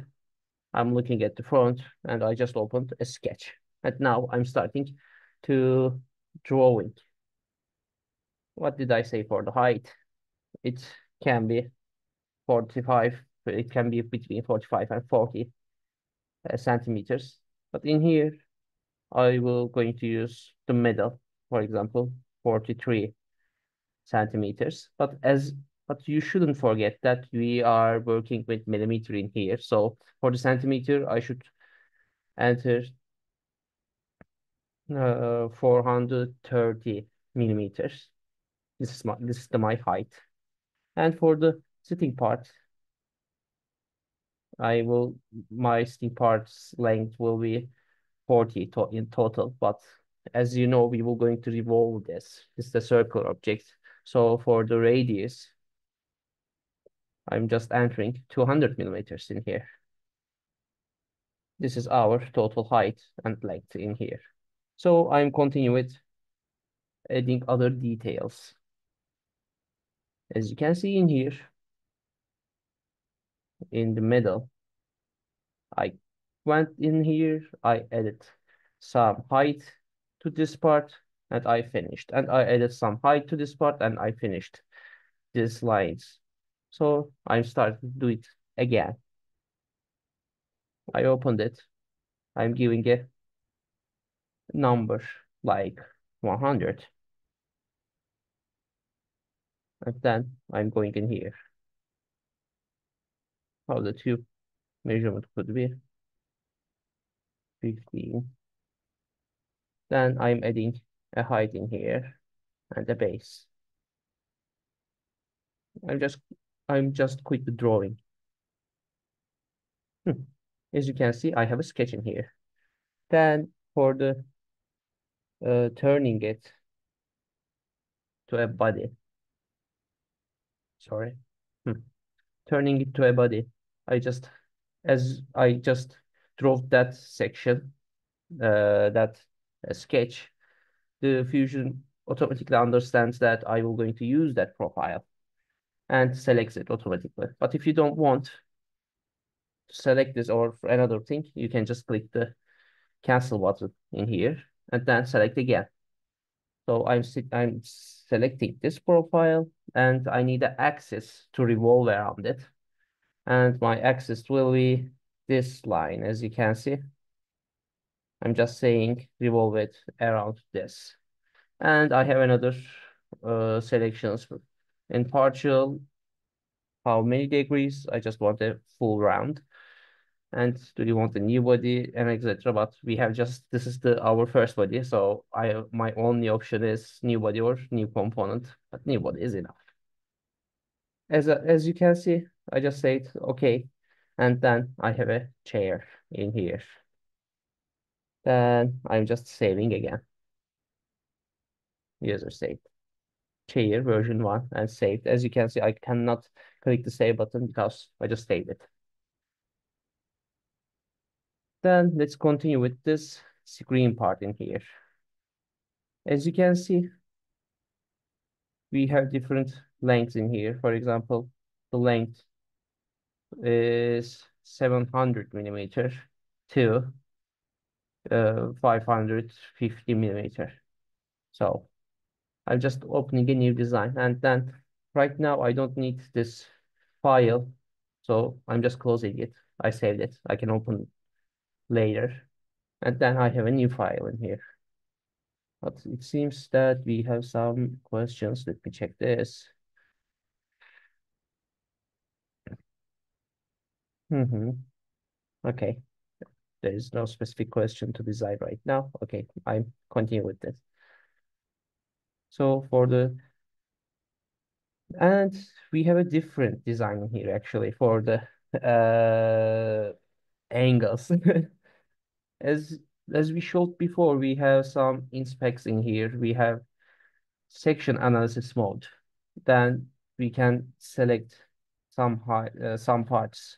I'm looking at the front and I just opened a sketch. And now I'm starting to drawing. What did I say for the height? It can be 45, it can be between 45 and 40 centimeters. But in here, I will going to use the middle, for example, 43 centimeters. But you shouldn't forget that we are working with millimeter in here. So for the centimeter, I should enter 430 millimeters. This is my height. And for the sitting part, my sitting part's length will be 40 in total. But as you know, we will going to revolve this. It's the circular object. So for the radius, I'm just entering 200 millimeters in here. This is our total height and length in here. So I'm continuing with adding other details. As you can see in here, in the middle, I went in here, I added some height to this part, and I finished. And I added some height to this part, and I finished these lines. So I'm starting to do it again. I opened it. I'm giving a number like 100. And then I'm going in here. How the tube measurement could be 15. Then I'm adding a height in here and a base. I'm just quit the drawing. As you can see, I have a sketch in here. Then for the turning it to a body. Sorry. Turning it to a body. As I just drove that section, that sketch, the Fusion automatically understands that I will going to use that profile and selects it automatically. But if you don't want to select this or for another thing, you can just click the cancel button in here and then select again. So I'm selecting this profile and I need an axis to revolve around it. And my axis will be this line, as you can see. I'm just saying revolve it around this. And I have another selections in partial, how many degrees? I just want a full round. And do you want a new body and etc. But we have this is our first body, so my only option is new body or new component, but new body is enough. As you can see, I just said okay, and then I have a chair in here. Then I'm just saving again. User saved. Chair version 1 and saved. As you can see, I cannot click the save button because I just saved it. Then let's continue with this screen part in here. As you can see, we have different lengths in here. For example, the length is 700 millimeter to 550 millimeter. So I'm just opening a new design, and then right now I don't need this file, so I'm just closing it. I saved it. I can open later, and then I have a new file in here. But it seems that we have some questions. Let me check this. Okay, there is no specific question to decide right now. Okay, I'm continue with this. So and we have a different design here actually for the angles. As as we showed before, we have some inspects in here. We have section analysis mode. Then we can select some parts.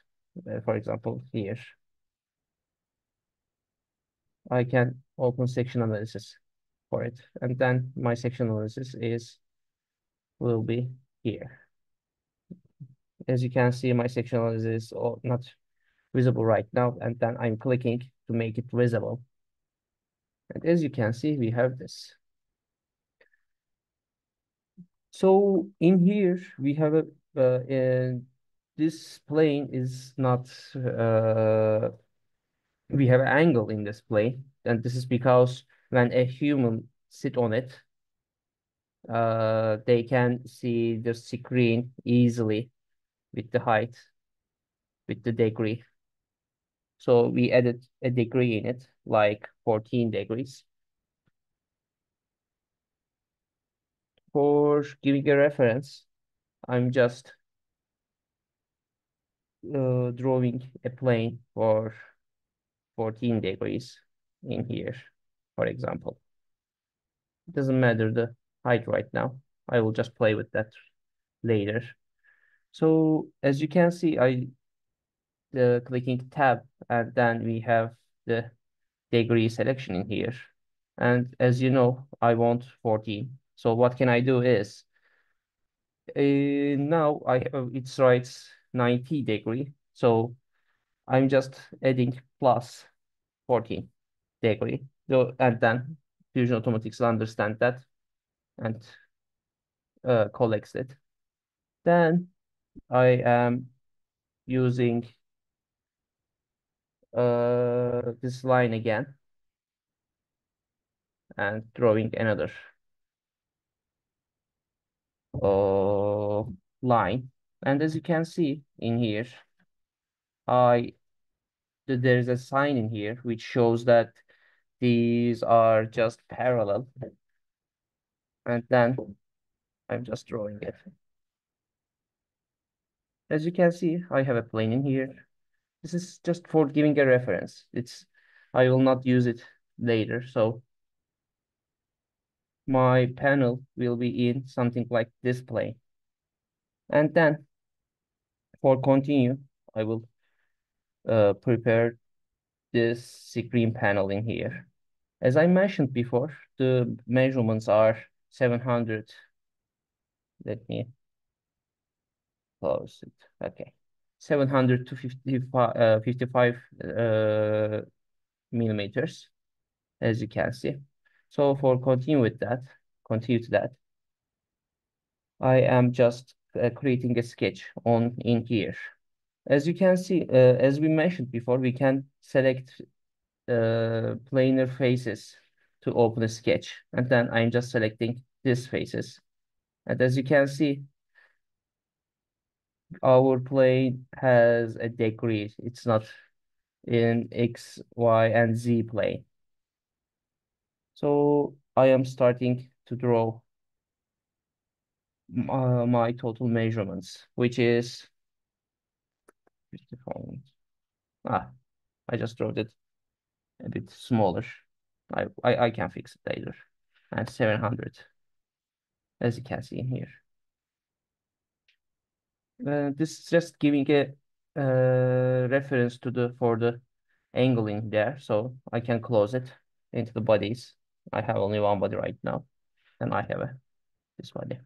For example, here I can open section analysis for it, and then my section analysis will be here. As you can see, my section analysis is not visible right now, and then I'm clicking to make it visible. And as you can see, we have this. So in here, we have this plane is not, we have an angle in this plane. And this is because when a human sit on it, they can see the screen easily with the height, with the degree. So we added a degree in it, like 14 degrees. For giving a reference, I'm just drawing a plane for 14 degrees in here, for example. It doesn't matter the height right now. I will just play with that later. So as you can see, clicking tab, and then we have the degree selection in here. And as you know, I want 14. So what can I do is, now it writes 90 degree. So I'm just adding plus 14 degree. So, and then Fusion Automatics will understand that and collects it. Then I am using this line again and drawing another line. And as you can see in here, there's a sign in here which shows that these are just parallel. And then I'm just drawing it. As you can see, I have a plane in here. This is just for giving a reference. I will not use it later. So my panel will be in something like this plane. And then for continue, I will prepare this screen panel in here. As I mentioned before, the measurements are 700. Let me close it. Okay. 700 to 55 millimeters, as you can see. So for continue to that, I am just creating a sketch in here. As you can see, as we mentioned before, we can select planar faces to open a sketch, and then I'm just selecting these faces. And as you can see, our plane has a degree. It's not in X, Y, and Z plane. So I am starting to draw my total measurements, which is I just wrote it a bit smaller. I can fix it later. And 700, as you can see in here. This is just giving a reference for the angle in there, so I can close it into the bodies. I have only one body right now, and I have this body.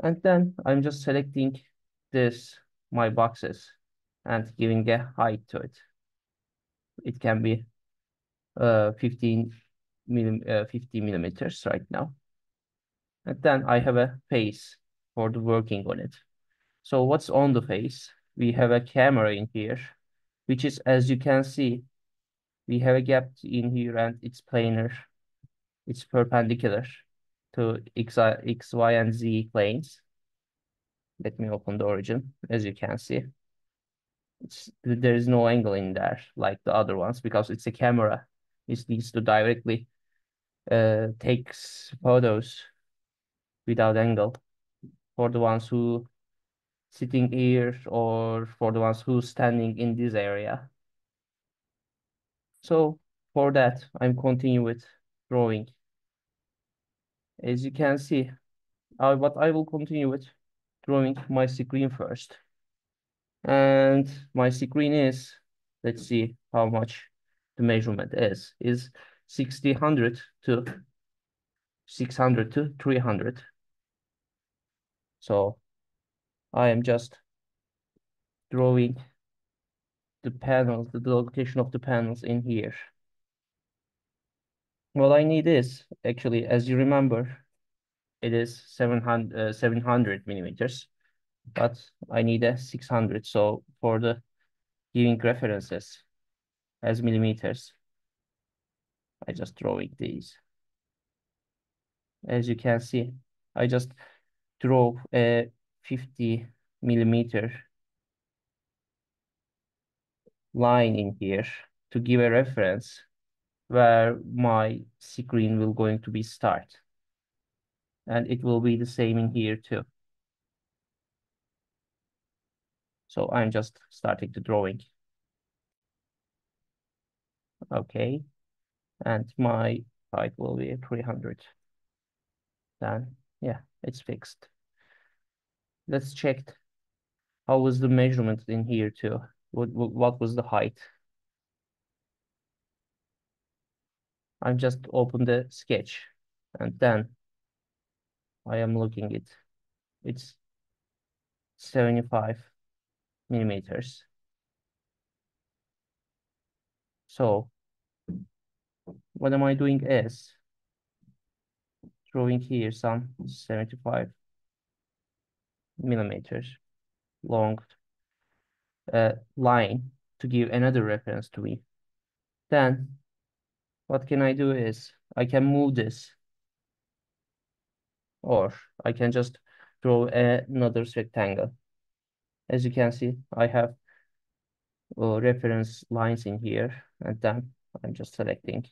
And then I'm just selecting my boxes and giving a height to it. It can be 50 millimeters right now. And then I have a face for the working on it. So what's on the face? We have a camera in here, which is, as you can see, we have a gap in here and it's planar. It's perpendicular to X, Y, and Z planes. Let me open the origin. As you can see, there is no angle in there like the other ones because it's a camera. It needs to directly takes photos without angle for the ones who sitting here or for the ones who standing in this area. So for that, I'm continue with drawing. As you can see, what I will continue with drawing my screen first. And my screen is, let's see how much the measurement is 600 to 600 to 300. So I am just drawing the panels, the location of the panels in here. What I need is actually, as you remember, it is 700 millimeters, but I need a 600. So for the giving references as millimeters, I just drawing these. As you can see, I just draw a 50 millimeter line in here to give a reference where my screen will going to be start. And it will be the same in here too. So I'm just starting to drawing. Okay. And my height will be 300. Then, yeah, it's fixed. Let's check how was the measurement in here too. What was the height? I'm just open the sketch and then I am looking it. It's 75 millimeters. So what am I doing is drawing here some 75 millimeters long line to give another reference to me. Then what can I do is I can move this, or I can just draw another rectangle. As you can see, I have reference lines in here, and then I'm just selecting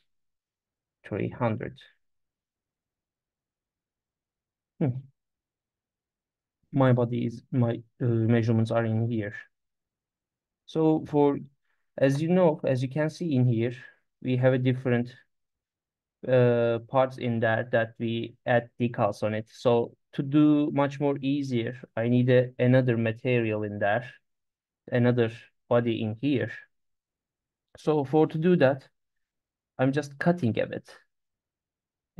300. My body is, my measurements are in here. So for, as you know, as you can see in here, we have a different parts in there that we add decals on it. So to do much more easier, I need another material in there, another body in here. So for to do that, I'm just cutting a bit,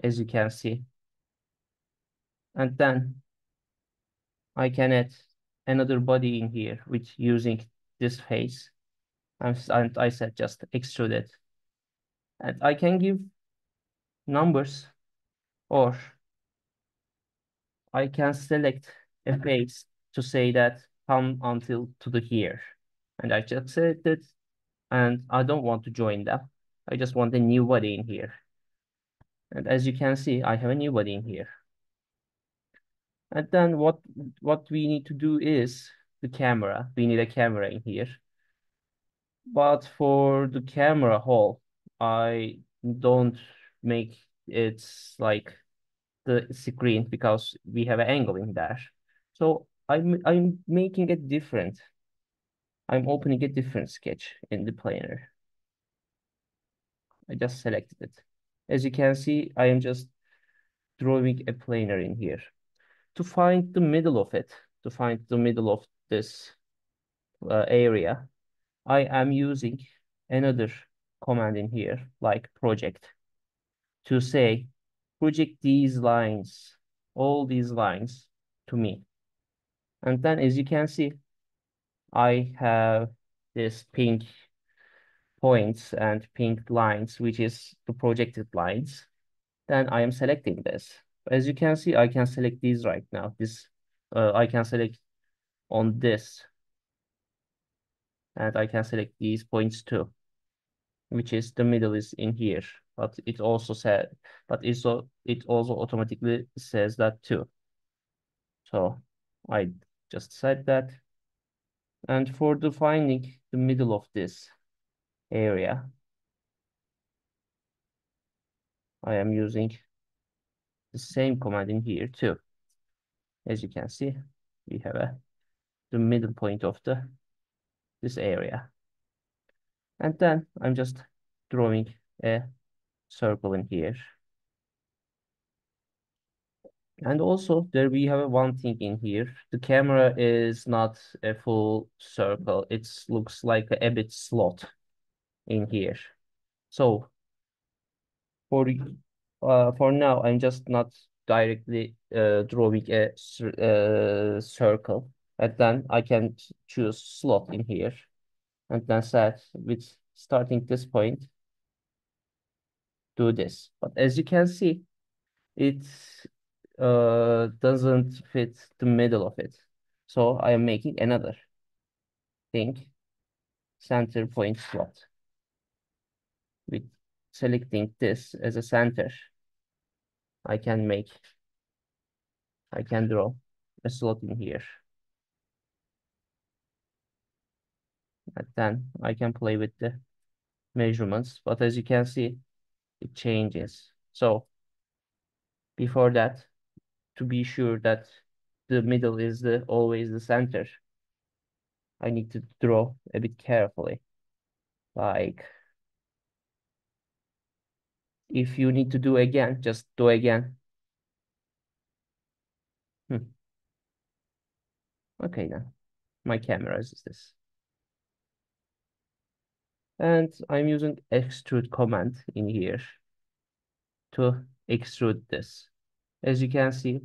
as you can see. And then I can add another body in here, which using this face. And I said just extrude it. And I can give numbers, or I can select a face to say that come until to the here. And I just select it, and I don't want to join them. I just want a new body in here. And as you can see, I have a new body in here. And then what we need to do is the camera. We need a camera in here. But for the camera hole, I don't make it like the screen because we have an angle in there. So I'm making it different. I'm opening a different sketch in the planer. I just selected it. As you can see, I am just drawing a planer in here. To find the middle of it, to find the middle of this area, I am using another command in here, like project, to say, project these lines, all these lines to me. And then as you can see, I have this pink points and pink lines, which is the projected lines. Then I am selecting this. As you can see, I can select these right now. I can select on this. And I can select these points too, which is the middle is in here. But it also automatically says that too. So I just said that. And for defining the middle of this area, I am using the same command in here too. As you can see, we have a the middle point of this area. And then I'm just drawing a circle in here. And also there we have one thing in here. The camera is not a full circle. It looks like a bit slot in here. So for now, I'm just not directly drawing a circle. And then I can choose slot in here. And then set with starting this point, do this. But as you can see, it doesn't fit the middle of it. So I am making another thing, center point slot. With selecting this as a center, I can draw a slot in here. And then I can play with the measurements, but as you can see, it changes. So before that, to be sure that the middle is always the center, I need to draw a bit carefully. Like, if you need to do again, just do again. Okay, then my camera is this. And I'm using extrude command in here to extrude this. As you can see,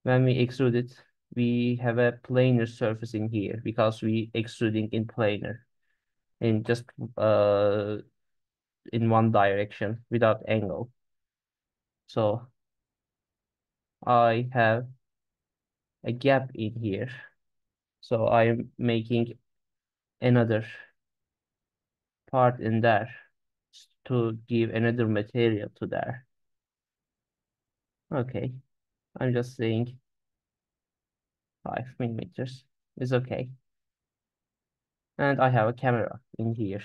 when we extrude it, we have a planar surface in here because we extruding in planar in just in one direction without angle. So I have a gap in here. So I'm making another part in there to give another material to there. Okay, I'm just saying 5 millimeters is okay. And I have a camera in here,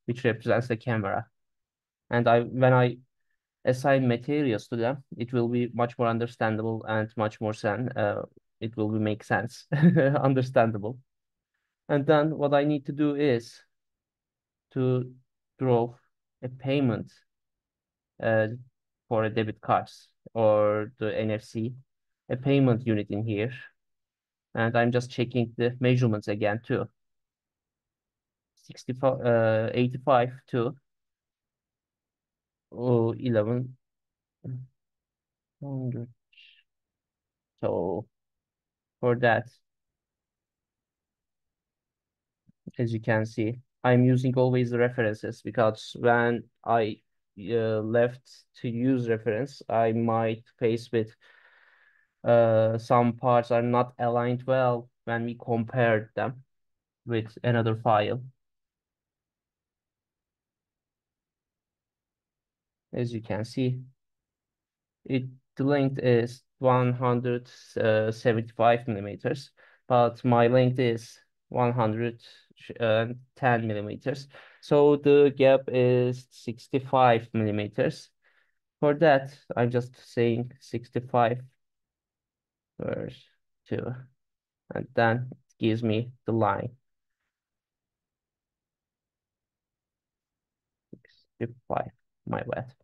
which represents the camera. And when I assign materials to them, it will be much more understandable and much more it will make sense, understandable. And then what I need to do is to draw a payment for a debit cards or the NFC, a payment unit in here. And I'm just checking the measurements again too. 85 to 1100. So for that, as you can see, I'm using always the references because when I left to use reference, I might face with some parts are not aligned well when we compare them with another file. As you can see, the length is 175 millimeters, but my length is 110 millimeters. So the gap is 65 millimeters. For that, I'm just saying 65 verse 2, and then it gives me the line. 65, my bad.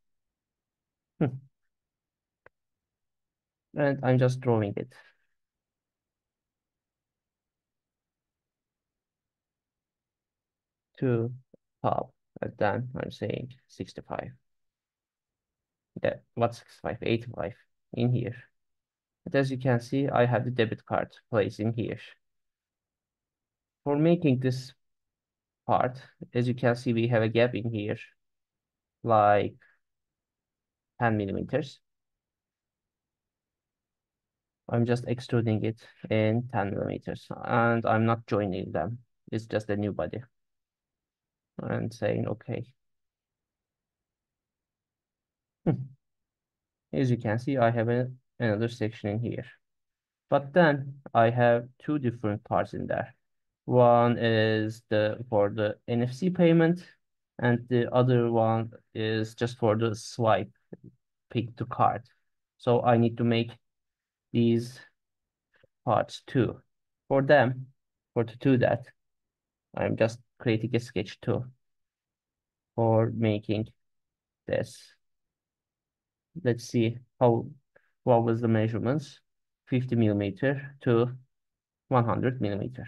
And I'm just drawing it. To top, and then I'm saying 65. Yeah, what's 65? 85 in here. But as you can see, I have the debit card placed in here. For making this part, as you can see, we have a gap in here, like 10 millimeters. I'm just extruding it in 10 millimeters, and I'm not joining them. It's just a new body. And saying, okay. As you can see, I have another section in here. But then I have two different parts in there. One is for the NFC payment, and the other one is just for the swipe, pick to card. So I need to make these parts too. For them, to do that, I'm just creating a sketch too for making this. Let's see what was the measurements. 50 millimeter to 100 millimeter.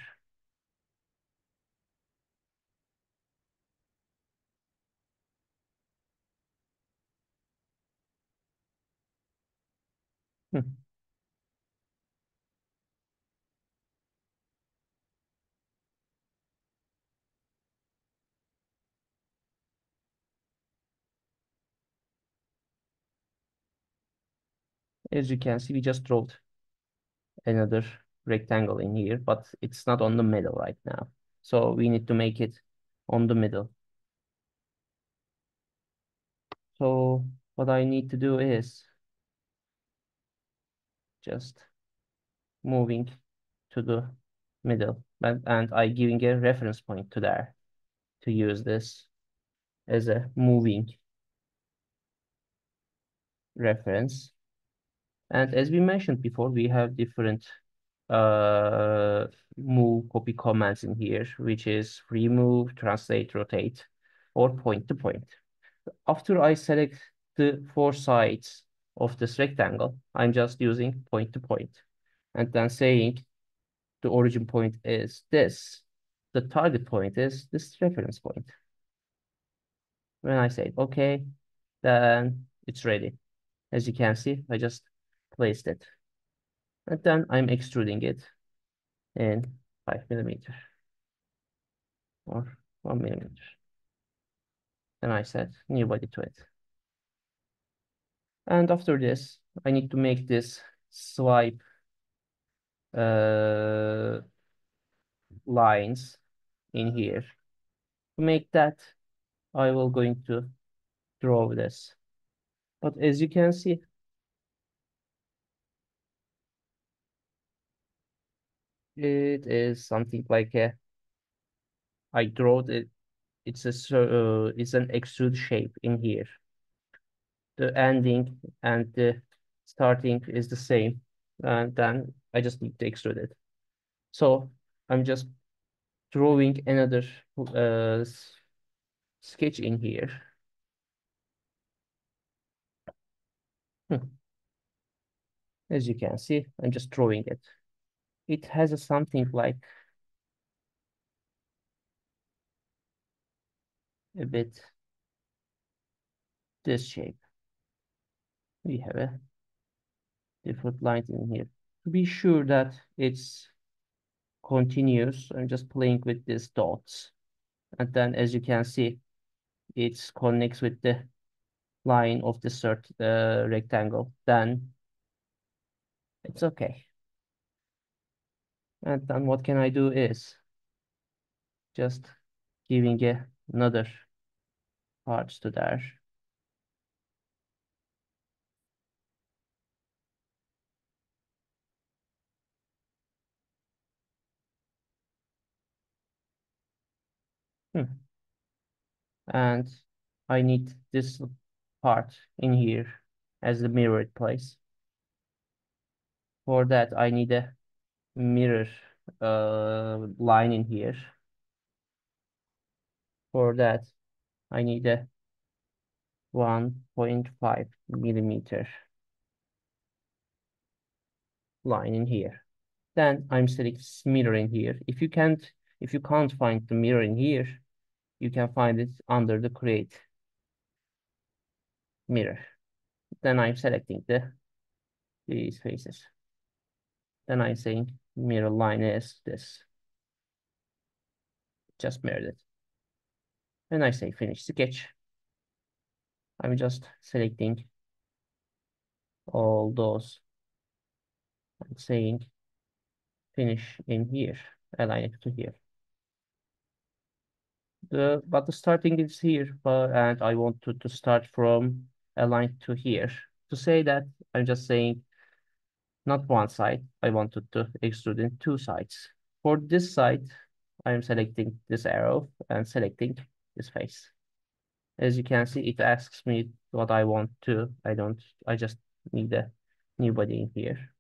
As you can see, we just drew another rectangle in here, but it's not on the middle right now. So we need to make it on the middle. So what I need to do is just moving to the middle, and I giving a reference point to there to use this as a moving reference. And as we mentioned before, we have different move copy commands in here, which is remove, translate, rotate, or point to point. After I select the 4 sides of this rectangle, I'm just using point to point and then saying the origin point is this. The target point is this reference point. When I say okay, then it's ready. As you can see, I just placed it. And then I'm extruding it in 5 millimeter or 1 millimeter. Then I set new body to it. And after this, I need to make this swipe lines in here. To make that, I will going to draw this. But as you can see, it is something like I draw it. It's an extrude shape in here. The ending and the starting is the same, and then I just need to extrude it. So I'm just drawing another sketch in here. As you can see, I'm just drawing it. It has something like a bit this shape. We have a different lines in here. To be sure that it's continuous, I'm just playing with these dots. And then as you can see, it connects with the line of the rectangle. Then it's okay. And then what can I do is just giving another parts to there. And I need this part in here as the mirrored place. For that, I need a mirror line in here. For that, I need a 1.5 millimeter line in here. Then I'm selecting mirror in here. If you can't find the mirror in here, you can find it under the create mirror. Then I'm selecting these faces. Then I'm saying mirror line is this. Just mirrored it. And I say finish sketch. I'm just selecting all those. I'm saying finish in here, align it to here. But the starting is here, and I want to start from align to here. To say that, I'm just saying not one side. I wanted to extrude in 2 sides. For this side, I'm selecting this arrow and selecting this face. As you can see, it asks me what I want to. I just need a new body in here.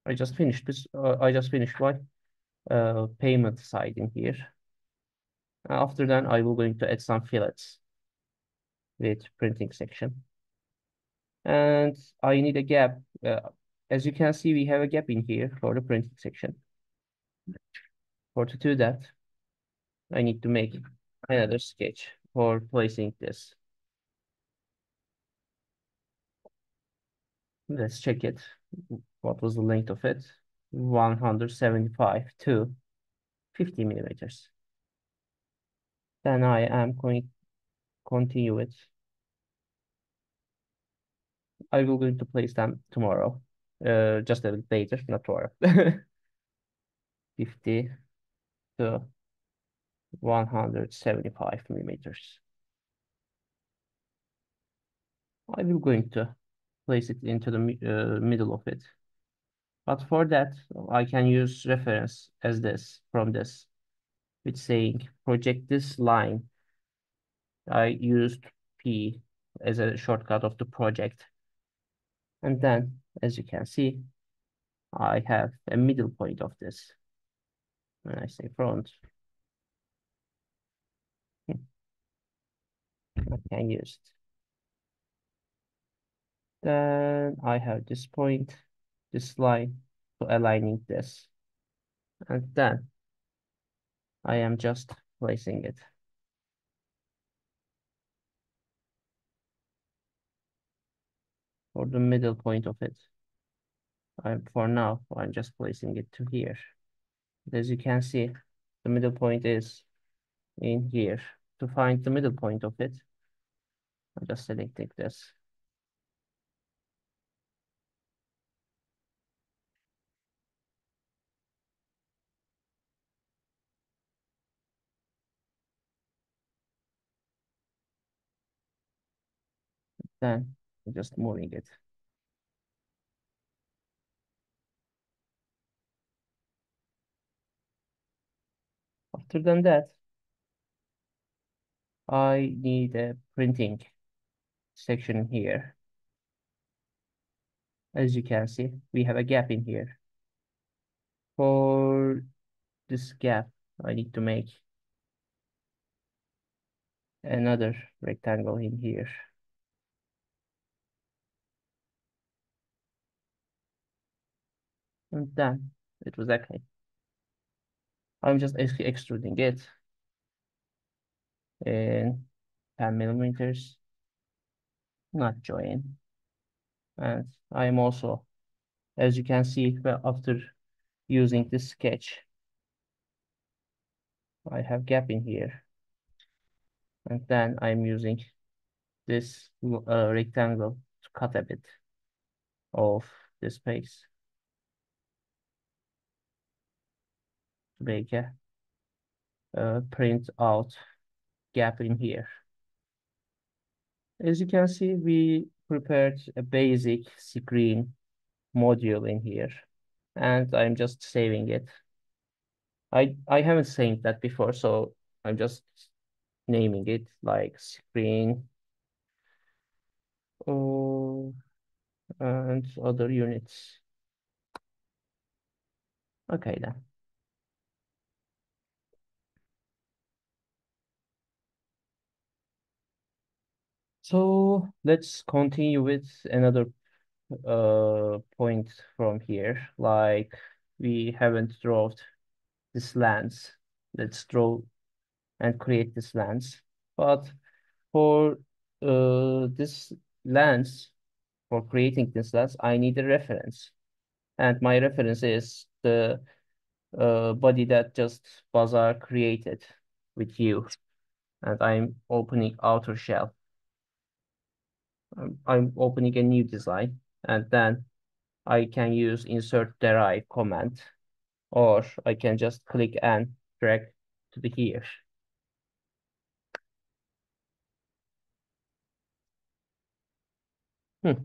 I just finished this. I just finished my payment side in here. After that, I will going to add some fillets with printing section. And I need a gap. As you can see, we have a gap in here for the printing section. To do that, I need to make another sketch for placing this. Let's check it. What was the length of it? 175 to 50 millimeters. Then I am going to continue it. I will going to place them tomorrow. Just a bit later, not tomorrow. 50 to 175 millimeters. I will going to place it into the middle of it. But for that, I can use reference as this, from this, with saying project this line. I used P as a shortcut of the project. And then, as you can see, I have a middle point of this. When I say front, I can use it. Then I have this point, this line, to aligning this. And then I am just placing it. For the middle point of it. For now, I'm just placing it to here. As you can see, the middle point is in here. To find the middle point of it, I'm just selecting this. Then I'm just moving it. After than that, I need a printing section here. As you can see, we have a gap in here. For this gap, I need to make another rectangle in here. And then it was okay. I'm just extruding it in 10 millimeters, not join. And I'm also, as you can see, after using this sketch, I have gap in here. And then I'm using this rectangle to cut a bit of the space to make a print out gap in here. As you can see, we prepared a basic screen module in here, and I'm just saving it. I haven't saved that before, so I'm just naming it like screen and other units. Okay then. So let's continue with another point from here. Like we haven't drawn this lens. Let's draw and create this lens. But for this lens, for creating this lens, I need a reference. And my reference is the body that just Bazar created with you. And I'm opening outer shell. I'm opening a new design, and then I can use insert derive command, or I can just click and drag to the here. The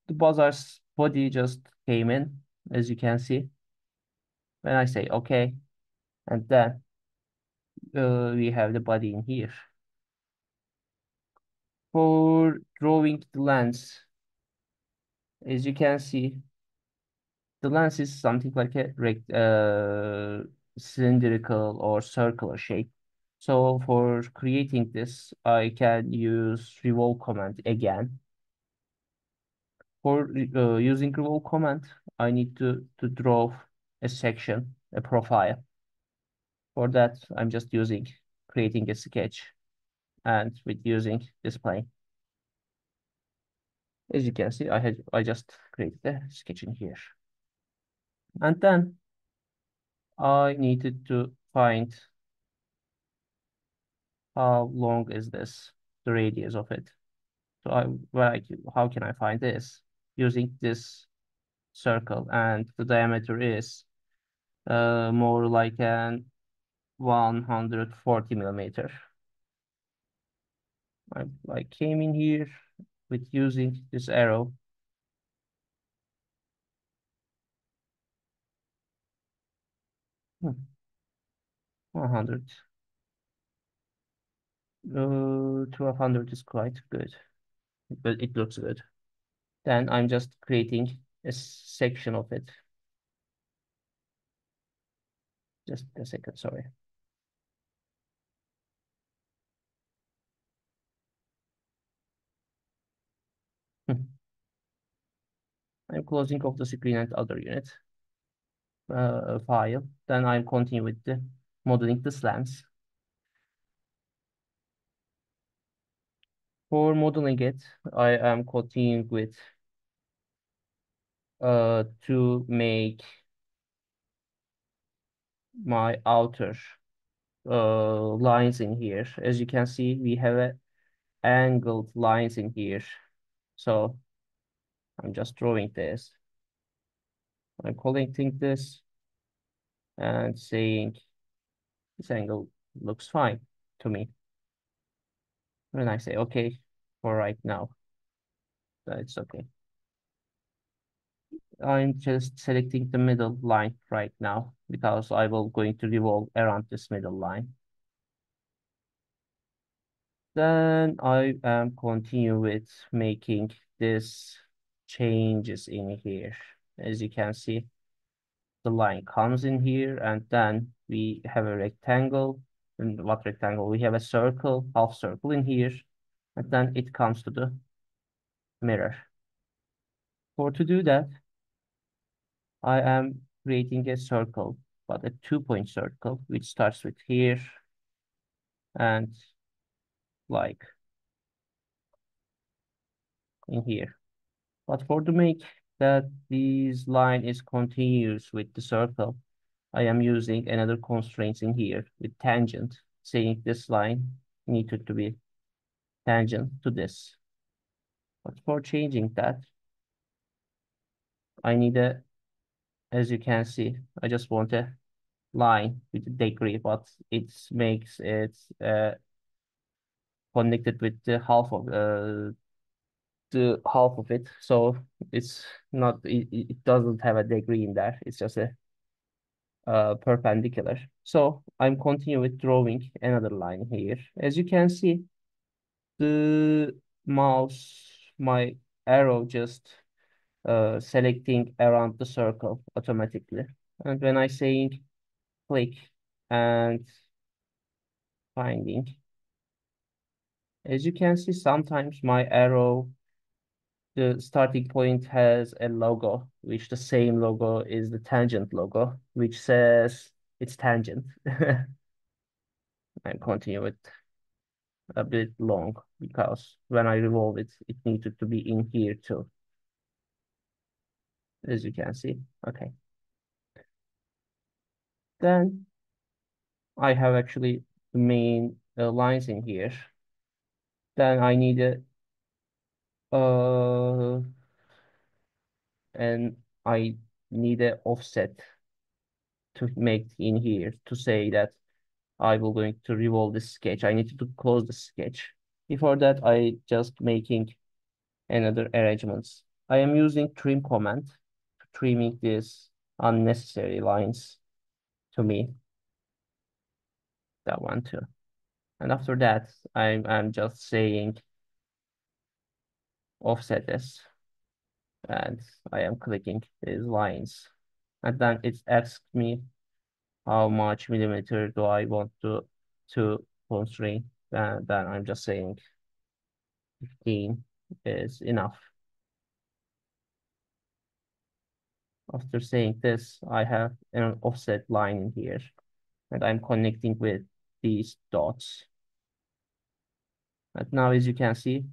Bazar's body just came in, as you can see. When I say okay, and then we have the body in here. For drawing the lens, as you can see, the lens is something like a cylindrical or circular shape. So for creating this, I can use revolve command again. For using revolve command, I need to draw a section, a profile. For that, I'm just creating a sketch and with using this plane. As you can see, I just created a sketch in here. And then I needed to find how long is this, the radius of it. So how can I find this? Using this circle, and the diameter is more like an 140 millimeter. I came in here with using this arrow. Hmm. 100. 1200 is quite good, but it looks good. Then I'm just creating a section of it. Just a second, sorry. I'm closing off the screen and other unit file. Then I'm continue with the modeling the slants. For modeling it, I am continuing with to make my outer lines in here. As you can see, we have a angled lines in here. So I'm just drawing this. I'm collecting this and saying this angle looks fine to me. When I say okay for right now, it's okay. I'm just selecting the middle line right now because I will going to revolve around this middle line. Then I am continue with making this changes in here. As you can see, the line comes in here, and then we have a rectangle. And what rectangle? We have a circle, half circle in here, and then it comes to the mirror. To do that, I am creating a circle, but a 2-point circle, which starts with here and like in here. But for to make that this line is continuous with the circle, I am using another constraints in here with tangent, saying this line needed to be tangent to this. But for changing that, I need as you can see, I just want a line with a degree, but it makes it connected with the half of it. So it's not, it doesn't have a degree in there. It's just a perpendicular. So I'm continuing with drawing another line here. As you can see, the my arrow just selecting around the circle automatically. And when I saying click and finding, as you can see, sometimes my arrow, the starting point has a logo, which the same logo is the tangent logo, which says it's tangent. I continue with a bit long because when I revolve it, it needed to be in here too. As you can see, okay. Then I have actually the main lines in here. Then I need and I need an offset to make in here to say that I will going to revolve this sketch. I need to close the sketch. Before that, I just making another arrangements. I am using trim command to trimming these unnecessary lines to me. That one too. And after that, I'm just saying offset this. and I am clicking these lines. And then it asks me how much millimeter do I want to constrain. And then I'm just saying 15 is enough. After saying this, I have an offset line in here, and I'm connecting with these dots. And now, as you can see,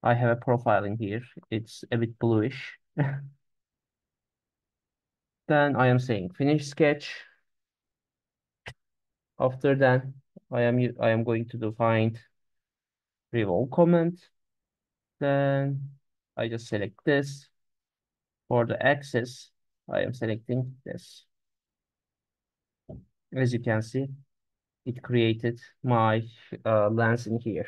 I have a profile in here. It's a bit bluish. Then I am saying finish sketch. After that, I am going to define revolve comment. Then I just select this. For the axis, I am selecting this. As you can see, it created my lens in here.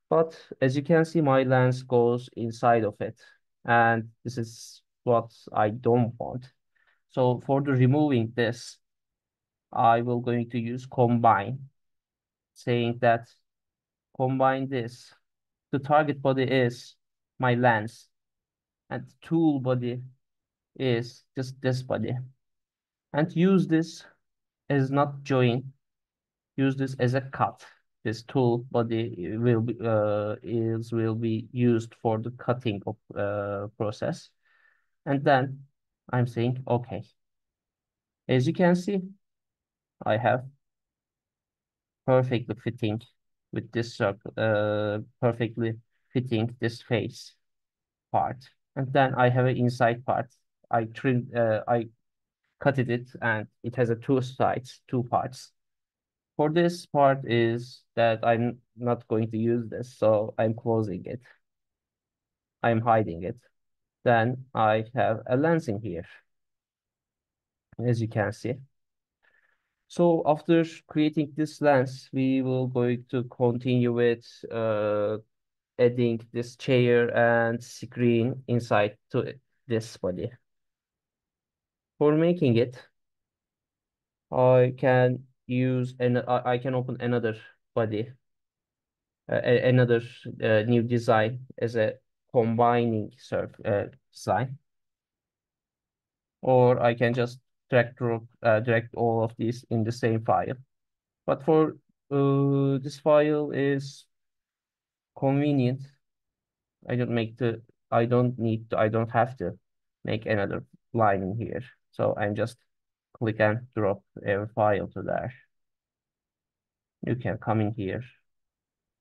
But as you can see, my lens goes inside of it. And this is what I don't want. So for the removing this, I will going to use combine, saying that combine this. The target body is my lens, and the tool body is just this body. And use this as not join, use this as a cut. This tool body will be used for the cutting of process. And then I'm saying okay. As you can see, I have perfectly fitting with this circle, perfectly fitting this face part. And then I have an inside part. I cut it and it has a two sides, two parts. For this part is that I'm not going to use this, so I'm closing it. I'm hiding it. Then I have a lens in here, as you can see. So after creating this lens, we will going to continue with adding this chair and screen inside to this body. For making it, I can use I can open another body, another new design as a combining design, or I can just drag all of these in the same file. But for this file is convenient. I don't have to make another line in here. So I'm just click and drop every file to there. You can come in here.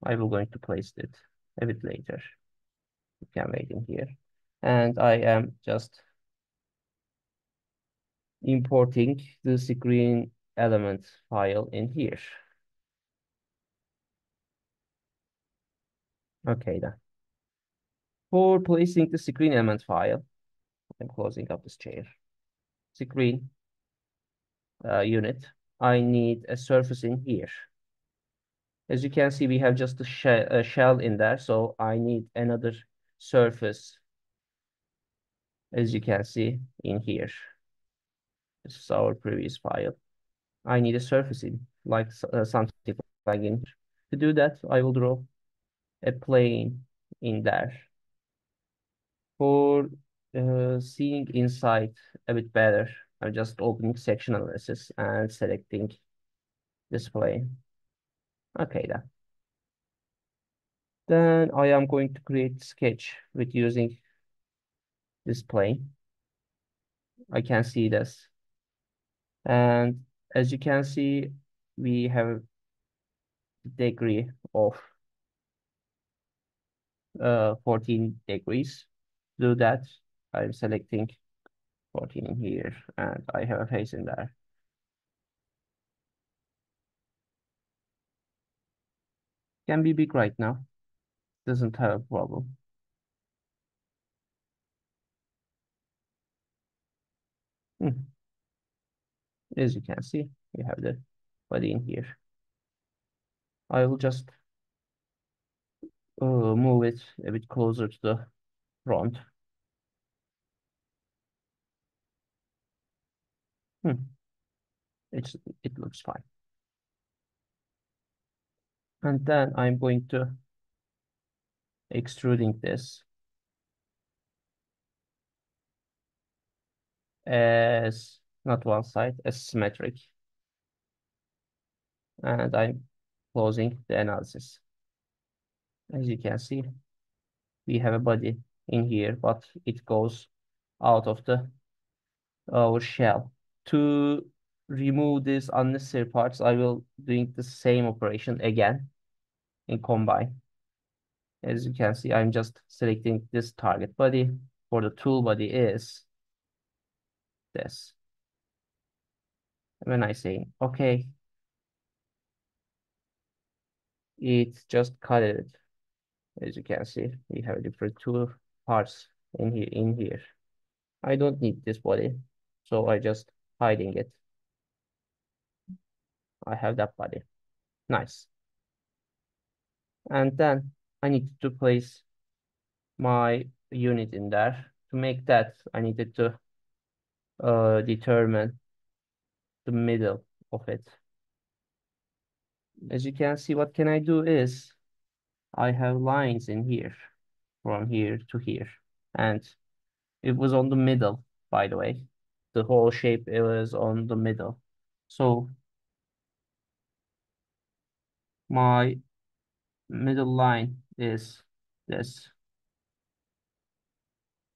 I will going to place it a bit later. You can wait in here. And I am just importing the screen element file in here. Okay then. For placing the screen element file, I'm closing up this chair. Screen unit, I need a surface in here. As you can see, we have just a shell in there, so I need another surface, as you can see in here. This is our previous file. I need a surface in, like something like in here. To do that, I will draw a plane in there. For seeing inside a bit better, I'm just opening section analysis and selecting this plane. Okay then. Then I am going to create sketch with using this plane. I can see this. And as you can see, we have degree of 14 degrees. To do that, I'm selecting 14 in here and I have a face in there. Can be big right now. Doesn't have a problem. As you can see, we have the body in here. I will just move it a bit closer to the front. It looks fine. And then I'm going to extruding this as not one side, as symmetric. And I'm closing the analysis. As you can see, we have a body in here, but it goes out of our shell. To remove these unnecessary parts, I will doing the same operation again in combine. As you can see, I'm just selecting this target body. For the tool body is this. When I say okay, it just cut it. As you can see, we have different two parts in here. I don't need this body, so I just hiding it. I have that body. Nice. And then I need to place my unit in there. To make that, I needed to determine the middle of it. As you can see, what can I do is I have lines in here from here to here, and it was on the middle, by the way. The whole shape, it was on the middle. So my middle line is this.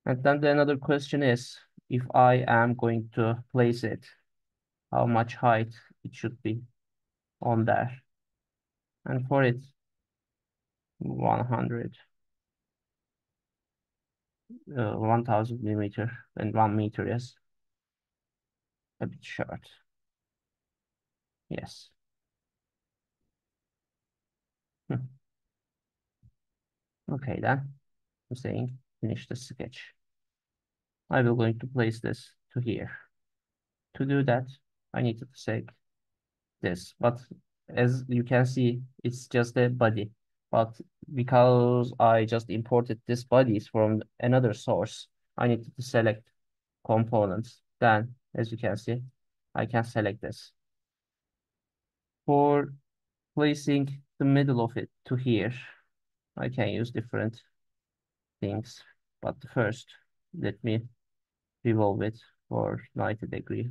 And then another question is, if I am going to place it, how much height it should be on there. And for it, 100, 1000 millimeter and 1 meter is a bit short. Yes. Okay, then I'm saying finish the sketch. I will going to place this to here. To do that, I need to say this, but as you can see, it's just a body. But because I just imported this bodies from another source, I need to select components. Then, as you can see, I can select this. For placing the middle of it to here, I can use different things. But first, let me revolve it for 90 degree.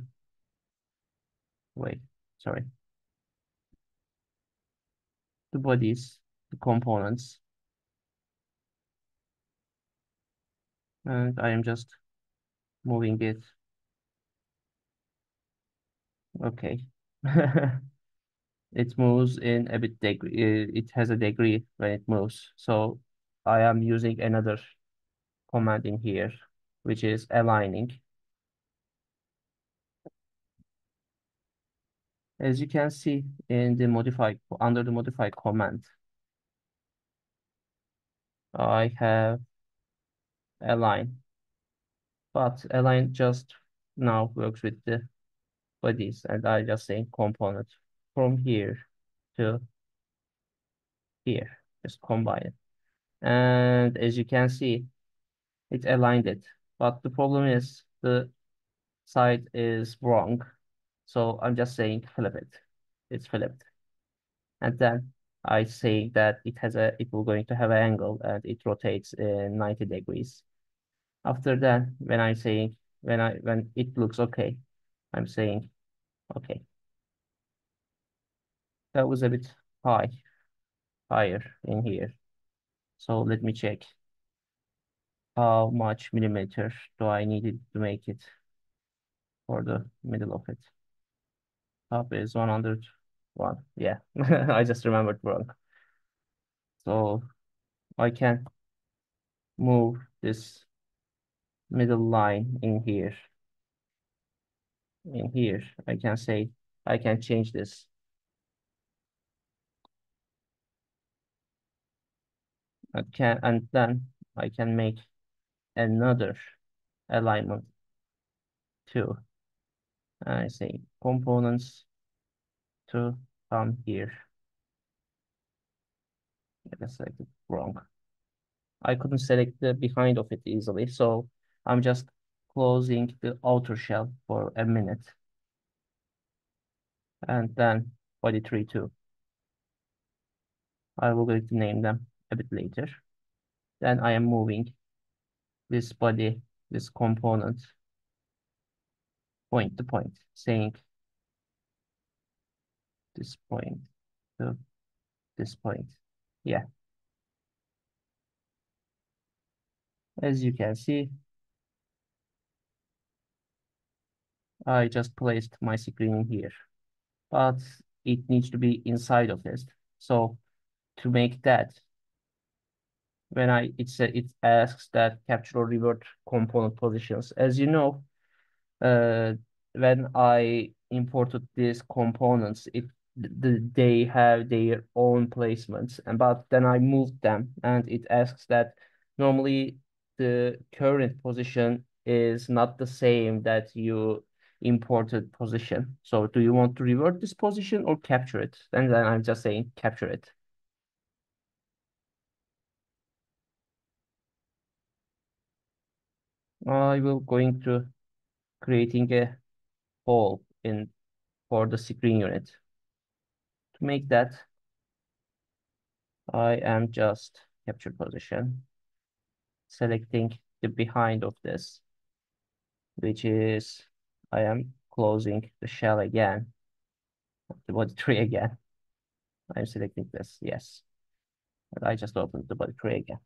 Wait, sorry. The bodies, the components. And I am just moving it. Okay. It moves in a bit degree. It has a degree when it moves. So I am using another command in here, which is aligning. As you can see in the modify, under the modify command, I have align, but align just now works with the bodies, and I just say component from here to here, just combine it. And as you can see, it aligned it, but the problem is the side is wrong. So I'm just saying flip it. It's flipped. And then I say that it will going to have an angle and it rotates in 90 degrees. After that, when it looks okay, I'm saying okay. That was a bit higher in here. So let me check how much millimeter do I need it to make it for the middle of it. Top is 101. Yeah, I just remembered wrong. So I can move this middle line in here. In here, I can say, I can change this. And then I can make another alignment too. I say components to come here. I guess I did wrong. I couldn't select the behind of it easily, so I'm just closing the outer shell for a minute. And then body 3, 2. I will going to name them a bit later. Then I am moving this body, this component point to point, saying this point to this point. Yeah. As you can see, I just placed my screen here, but it needs to be inside of this. So to make that, when it asks that capture or revert component positions. As you know, when I imported these components, they have their own placements, but then I moved them, and it asks that normally the current position is not the same that you imported position. So do you want to revert this position or capture it? And then I'm just saying capture it. I will going to creating a hole for the screen unit. To make that, I am just capture position, selecting the behind of this, which is I am closing the shell again, the body tree again. I'm selecting this, yes. And I just opened the body tree again.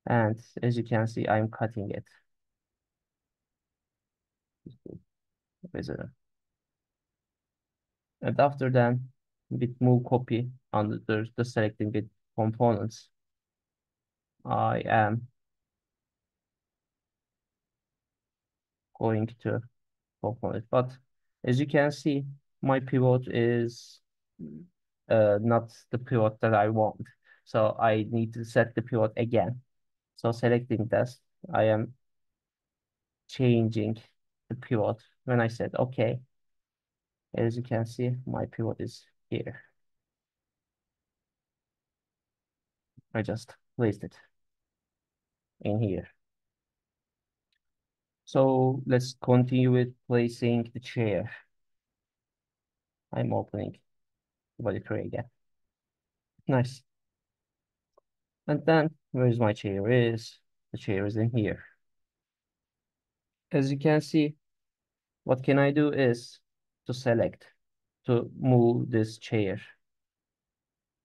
And as you can see, I'm cutting it. And after that, with move copy under the selecting with components, I am going to component. But as you can see, my pivot is not the pivot that I want. So I need to set the pivot again. So selecting this, I am changing the pivot. When I said okay, as you can see, my pivot is here. I just placed it in here. So let's continue with placing the chair. I'm opening the body tray again. Nice. And then where's my chair is? The chair is in here. As you can see, what can I do is to select, to move this chair.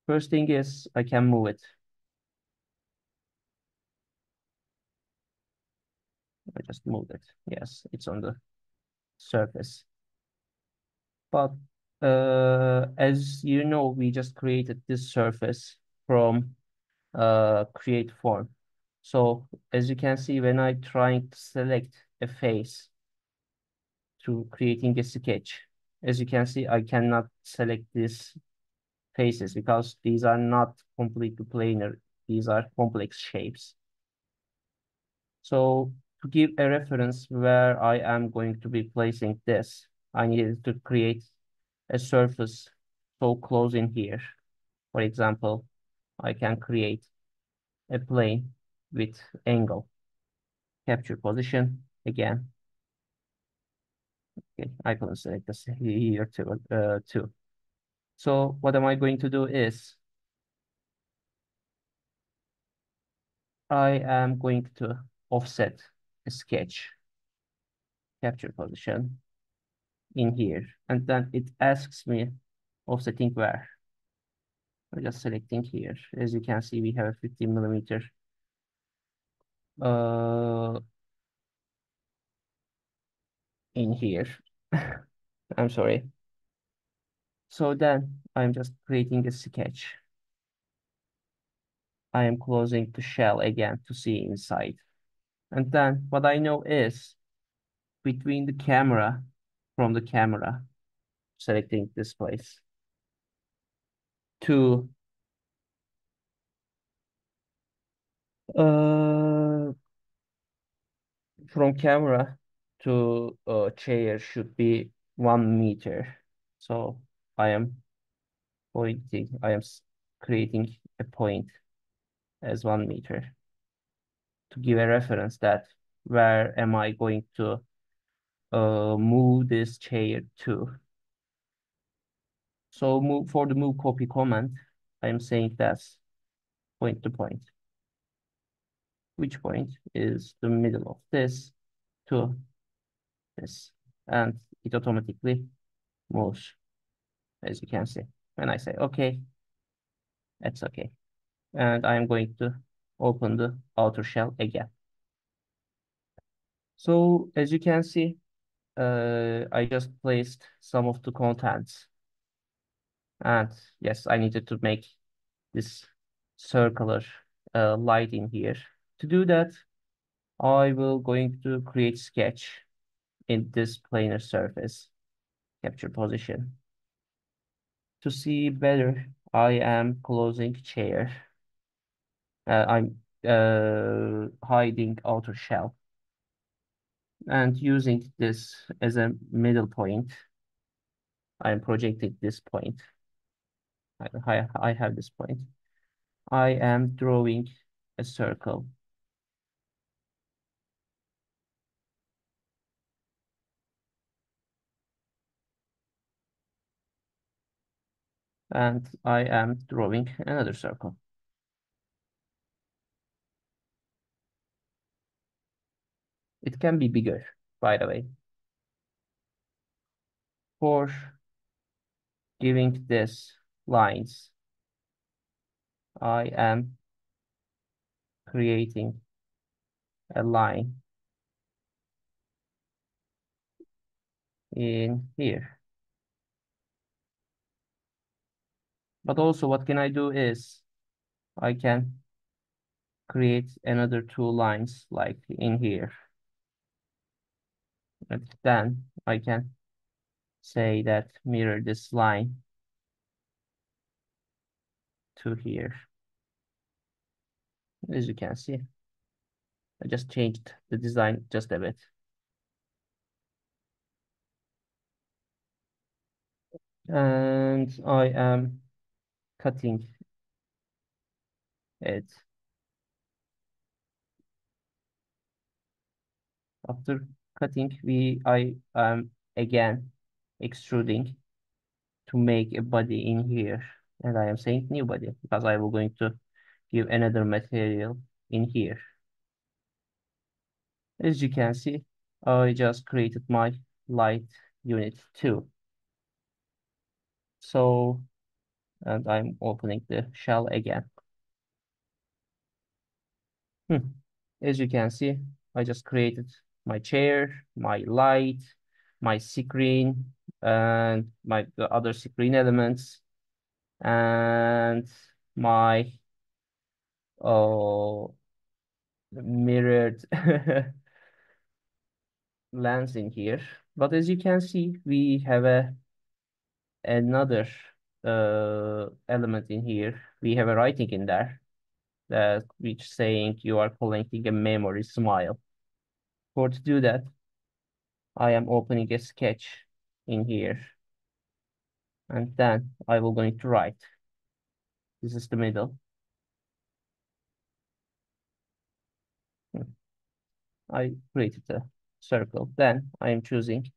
First thing is I can move it. I just moved it. Yes, it's on the surface. But as you know, we just created this surface from create form. So as you can see, when I trying to select a face to creating a sketch, as you can see, I cannot select these faces because these are not completely planar. These are complex shapes. So to give a reference where I am going to be placing this, I needed to create a surface so close in here. For example, I can create a plane with angle. Capture position again. Okay, I can select this here too. So what am I going to do is I am going to offset a sketch, capture position in here, and then it asks me offsetting where. I'm just selecting here. As you can see, we have a 15 millimeter in here. I'm sorry. So then I'm just creating a sketch. I am closing the shell again to see inside. And then what I know is between the camera, from the camera, selecting this place, to from camera to chair should be 1 meter. So I am creating a point as 1 meter to give a reference that where am I going to move this chair to. So for the move copy command, I am saying that's point to point. Which point is the middle of this to this, and it automatically moves, as you can see. When I say okay, that's okay. And I'm going to open the outer shell again. So as you can see, I just placed some of the contents. And yes, I needed to make this circular light in here. To do that, I will going to create sketch in this planar surface, capture position. To see better, I am closing chair. I'm hiding outer shell. And using this as a middle point, I'm projecting this point. I have this point. I am drawing a circle. And I am drawing another circle. It can be bigger, by the way. For giving this lines, I am creating a line in here. But also what can I do is I can create another two lines like in here. And then I can say that mirror this line to here. As you can see, I just changed the design just a bit. And I am cutting it. After cutting, I am again extruding to make a body in here. And I am saying new body because I will going to give another material in here. As you can see, I just created my light unit 2. So, and I'm opening the shell again. As you can see, I just created my chair, my light, my screen, and the other screen elements, and my mirrored lens in here. But as you can see, we have another element in here. We have a writing in there that which saying you are collecting a memory smile. For to do that, I am opening a sketch in here. And then I will going to write. This is the middle. I created a circle. Then I am choosing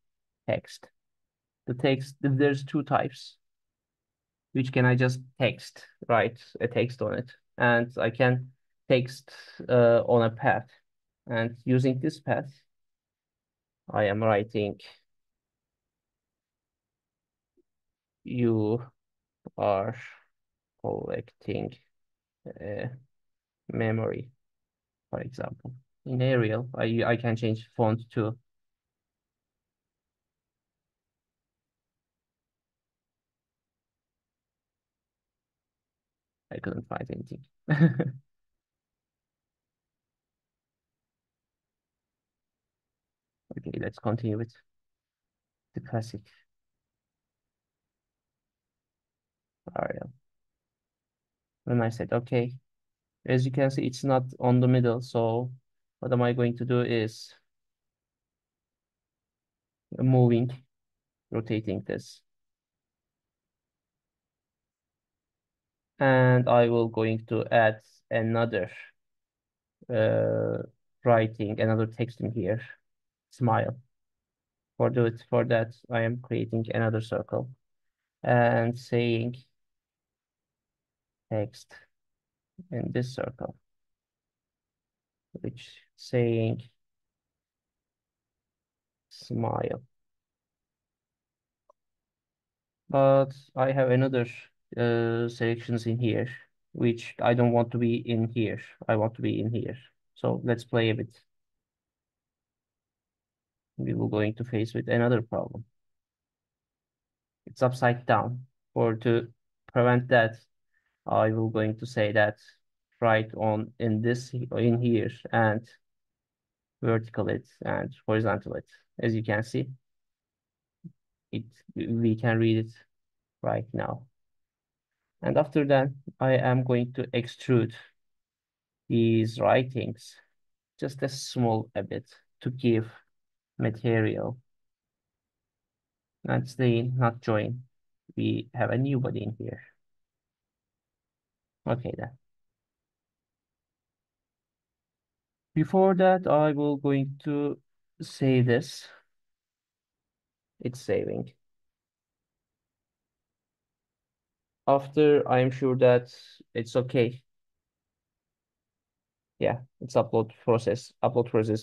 text. The text, there's two types. Which can I just write a text on it. And I can text on a path. And using this path, I am writing you are collecting memory, for example. In Arial, I can change font to I couldn't find anything. Okay, let's continue with the classic Arial. When I said, okay, as you can see, it's not on the middle. So what am I going to do is rotating this. And I will going to add another writing, another text in here, smile. For that, I am creating another circle and saying text in this circle, which saying smile. But I have another selections in here, which I don't want to be in here. I want to be in here. So let's play a bit. We will going to face with another problem. It's upside down. To prevent that, I will going to say that right on in here and vertical it and horizontal it. As you can see, we can read it right now. And after that, I am going to extrude these writings just a small a bit to give material and stay not join. We have a new body in here. Okay then. Before that, I will going to save this. It's saving. After I'm sure that it's okay. Yeah, it's upload process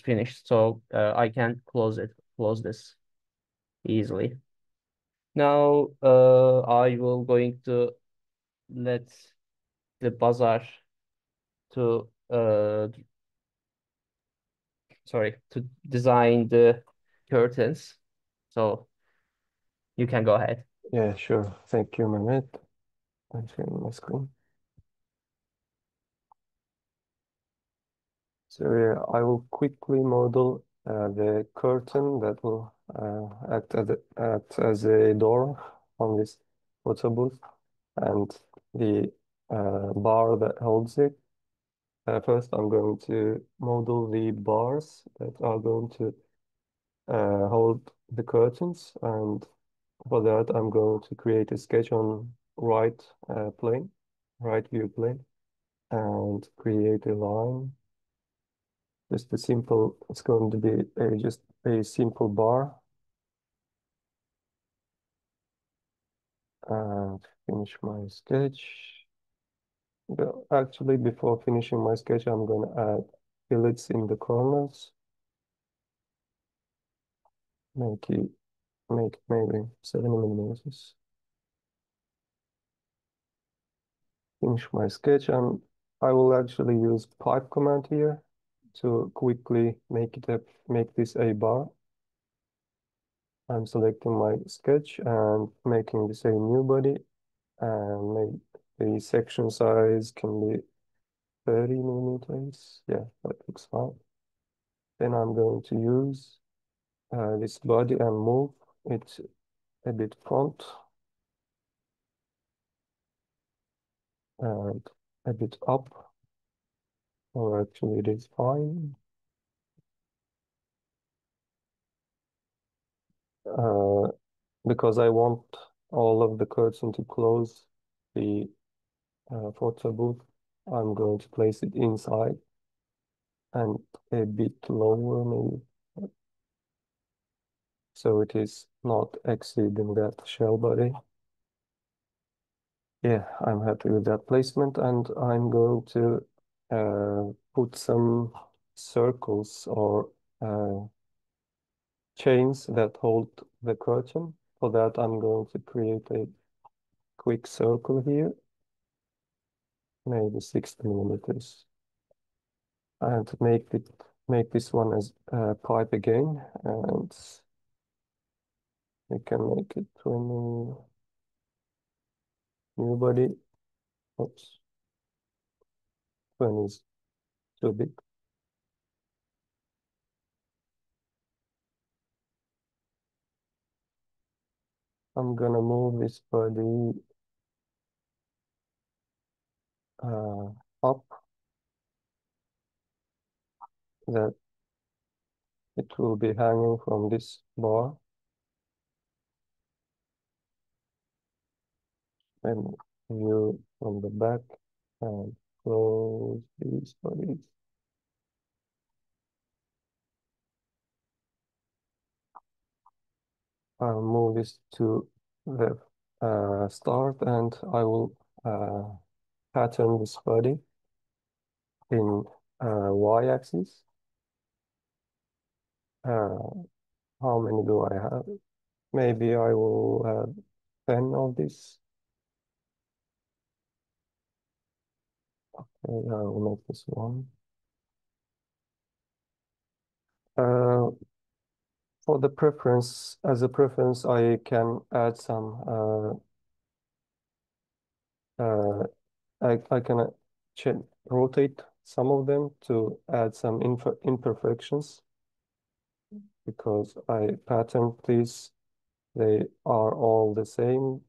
finished. So I can close this easily. Now I will going to let the Bazar to to design the curtains. So you can go ahead. Yeah, sure. Thank you, Mehmet. I'm sharing my screen. So yeah, I will quickly model the curtain that will act as a door on this photo booth and the bar that holds it. First, I'm going to model the bars that are going to hold the curtains, and for that, I'm going to create a sketch on right view plane, and create a line. It's going to be just a simple bar. And finish my sketch. But actually, before finishing my sketch, I'm going to add fillets in the corners. Make maybe 70 millimeters. Finish my sketch, and I will actually use pipe command here to quickly make this a bar. I'm selecting my sketch and making this a new body, and make the section size can be 30 millimeters. Yeah, that looks fine. Then I'm going to use this body and move it a bit front and a bit up, or actually it is fine. Because I want all of the curtain to close the photo booth, I'm going to place it inside and a bit lower maybe, so it is not exceeding that shell body. Yeah, I'm happy with that placement, and I'm going to put some circles or chains that hold the curtain. For that, I'm going to create a quick circle here, maybe 60 millimeters, and make this one as pipe again, and we can make it 20 new body. Oops, 20 is too big. I'm gonna move this body up, that it will be hanging from this bar, and view from the back and close these bodies. I'll move this to the start, and I will pattern this body in y-axis. How many do I have? Maybe I will have 10 of this. Okay, I will make this one. For the preference, as a preference, I can add some, I can rotate some of them to add some imperfections because I patterned these. They are all the same,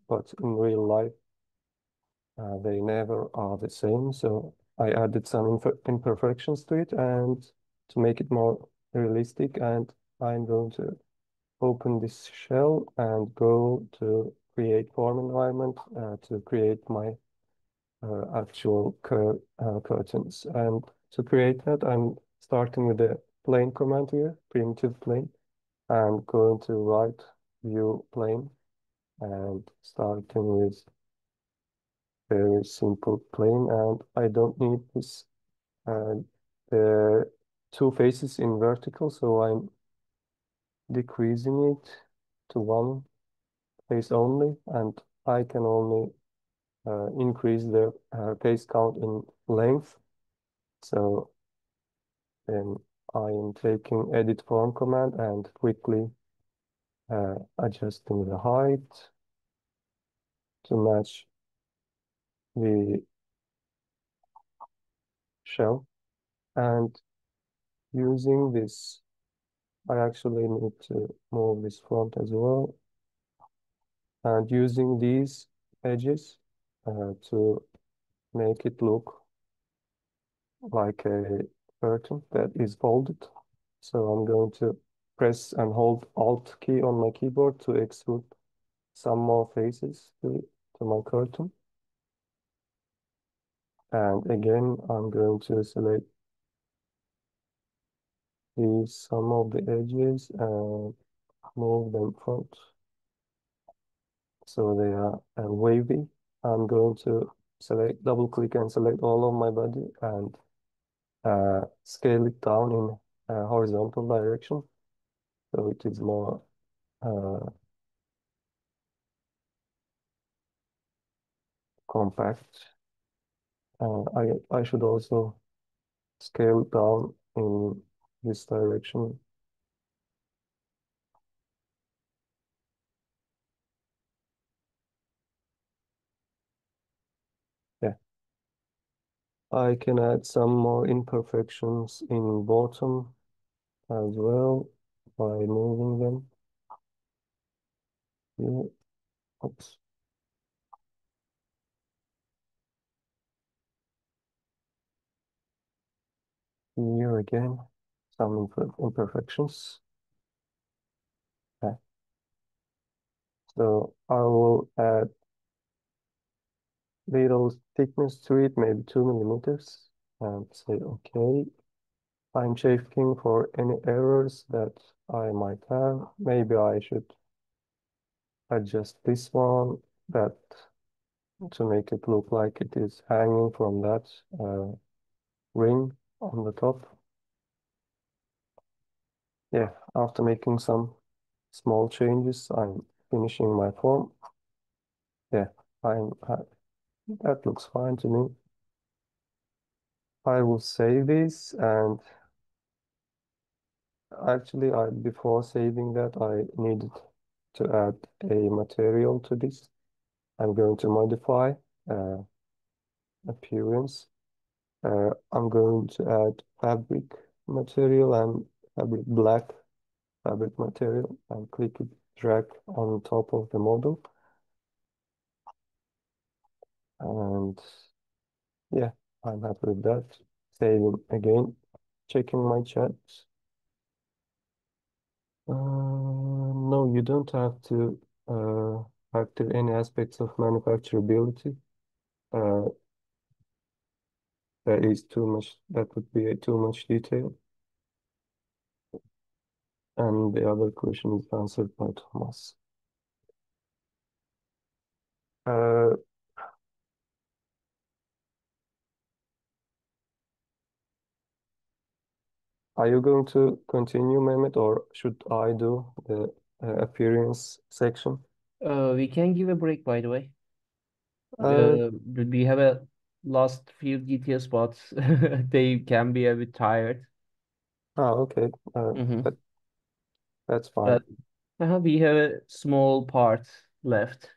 but in real life, they never are the same. So I added some imperfections to it and to make it more realistic. And I'm going to open this shell and go to create form environment to create my actual curtains. And to create that, I'm starting with the plane command here, primitive plane, and going to right view plane and starting with very simple plane. And I don't need this the two faces in vertical, so I'm decreasing it to one face only, and I can only increase the face count in length. So then I am taking edit form command and quickly adjusting the height to match the shell. And using this, I actually need to move this front as well. And using these edges to make it look like a curtain that is folded. So I'm going to press and hold Alt key on my keyboard to extrude some more faces to my curtain. And again, I'm going to select some of the edges and move them front. So they are wavy. I'm going to double click and select all of my body and scale it down in horizontal direction. So it is more compact. I should also scale down in this direction. Yeah. I can add some more imperfections in bottom as well by moving them. Yeah. Oops. Here again, some imperfections. Okay. So I will add little thickness to it, maybe 2 mm, and say okay. I'm checking for any errors that I might have. Maybe I should adjust this one that to make it look like it is hanging from that ring on the top. Yeah, after making some small changes, I'm finishing my form. Yeah, that looks fine to me. I will save this, and actually before saving that, I needed to add a material to this. I'm going to modify appearance. I'm going to add fabric material and black fabric material and click it, drag on top of the model. And yeah, I'm happy with that. Saving again, checking my chat. No, you don't have to factor any aspects of manufacturability. That is too much, that would be too much detail. And the other question is answered by Thomas. Uh, Are you going to continue, Mehmet, or should I do the appearance section? We can give a break, by the way. Uh, We have a last few details, but they can be a bit tired. okay. Mm-hmm. That's fine. But we have a small part left.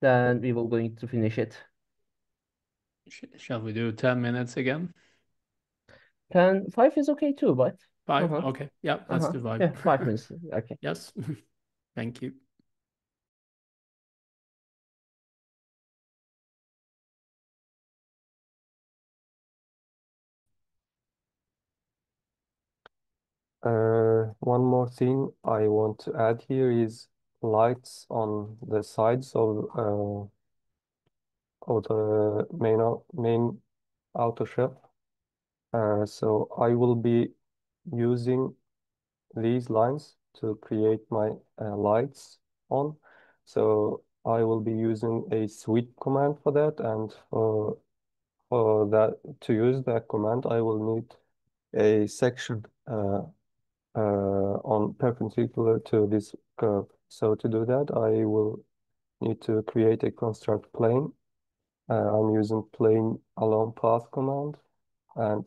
Then we will going to finish it. Shall we do 10 minutes again? 5 is okay too, but 5? Okay. Yeah, let's do 5. yeah, 5 minutes. Okay. Yes. Thank you. One more thing I want to add here is lights on the sides of the main auto shell. So I will be using these lines to create my lights on. So I will be using a sweep command for that, and for that to use that command, I will need a section on perpendicular to this curve. So to do that, I will need to create a construct plane. I'm using plane along path command, and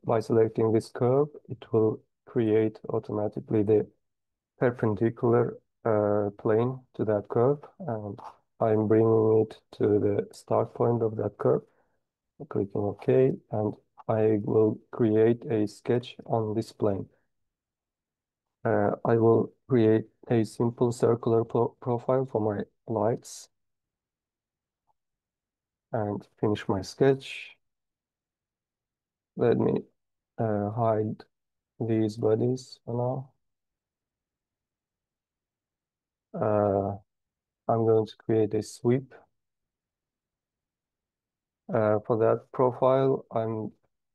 by selecting this curve, it will create automatically the perpendicular plane to that curve, and I'm bringing it to the start point of that curve, clicking OK, and I will create a sketch on this plane. I will create a simple circular profile for my lights and finish my sketch. Let me hide these bodies for now. I'm going to create a sweep. For that profile,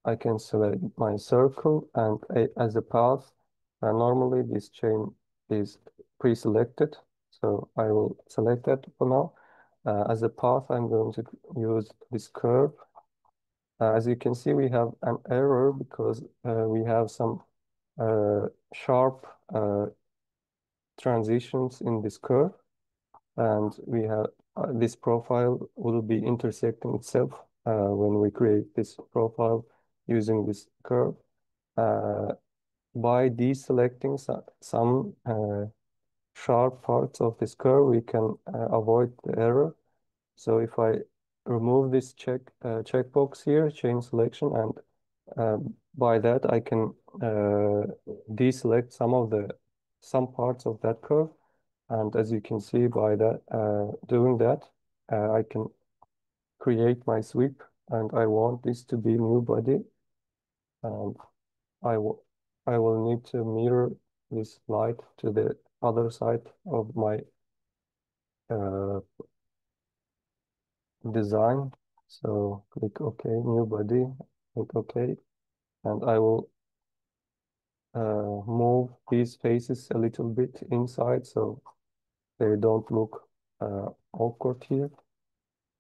I can select my circle and as a path. Normally, this chain is pre-selected, so I will select that for now. As a path, I'm going to use this curve. As you can see, we have an error because we have some sharp transitions in this curve, and we have this profile will be intersecting itself when we create this profile using this curve. By deselecting some sharp parts of this curve, we can avoid the error. So if I remove this checkbox here, chain selection, and by that I can deselect some parts of that curve. And as you can see, by that doing that, I can create my sweep, and I want this to be new body, and I will need to mirror this light to the other side of my design. So click OK, new body, click OK, and I will move these faces a little bit inside so they don't look awkward here.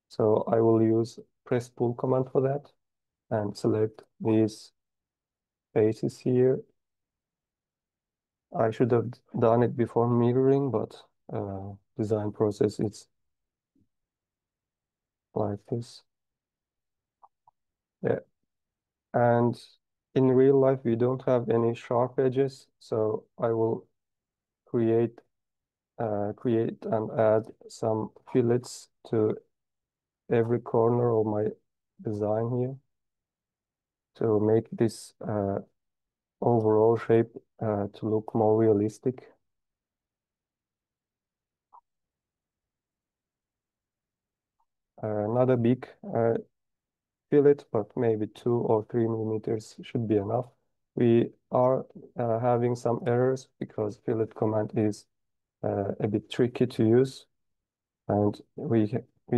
So I will use press pull command for that and select these faces here. I should have done it before mirroring, but design process is like this. Yeah. And in real life, we don't have any sharp edges, so I will create and add some fillets to every corner of my design here to make this overall shape to look more realistic. Not a big fillet, but maybe 2 or 3 millimeters should be enough. We are having some errors because fillet command is a bit tricky to use, and we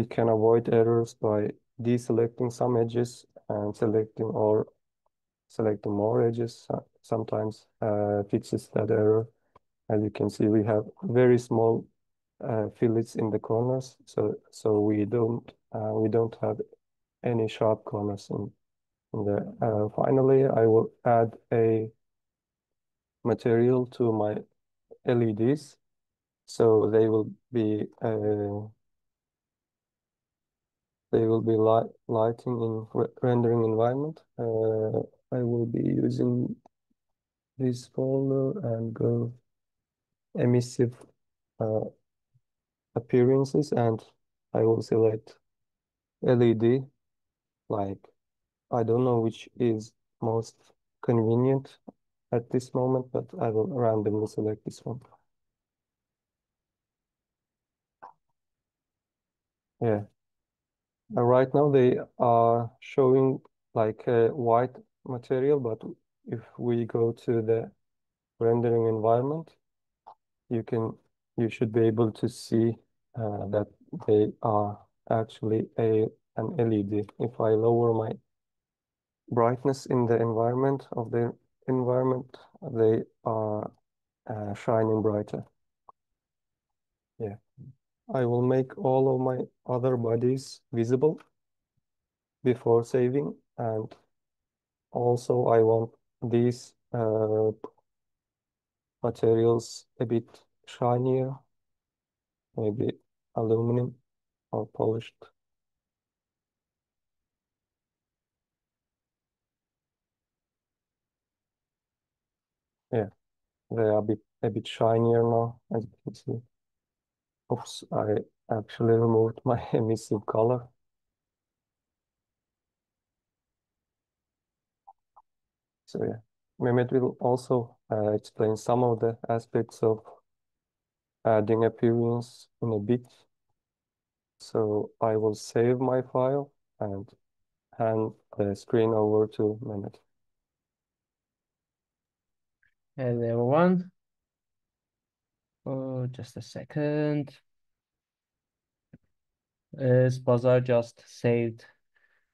can avoid errors by deselecting some edges and selecting more edges. Sometimes fixes that error. As you can see, we have very small fillets in the corners, so we don't have any sharp corners And finally, I will add a material to my LEDs, so they will be lighting in rendering environment. I will be using this folder and go emissive appearances, and I will select LED. Like, I don't know which is most convenient at this moment, but I will randomly select this one. Yeah. Right now they are showing like a white material, but if we go to the rendering environment, you should be able to see that they are actually an LED. If I lower my brightness in the environment they are shining brighter. Yeah. I will make all of my other bodies visible before saving, and also I want these materials a bit shinier, maybe aluminum or polished. Yeah, they are a bit shinier now, as you can see. Oops, I actually removed my emissive color. So yeah, Mehmet will also explain some of the aspects of adding appearance in a bit. So I will save my file and hand the screen over to Mehmet. Hello, everyone. Oh, just a second. As Bazar just saved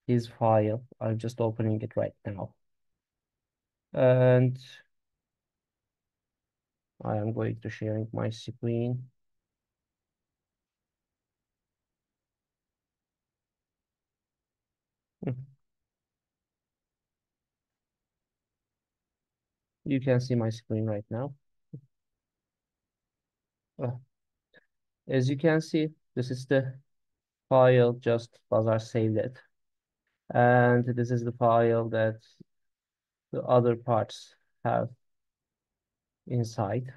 his file, I'm just opening it right now. And I am going to sharing my screen. You can see my screen right now. As you can see, this is the file just Bazar saved it. And this is the file that the other parts have inside.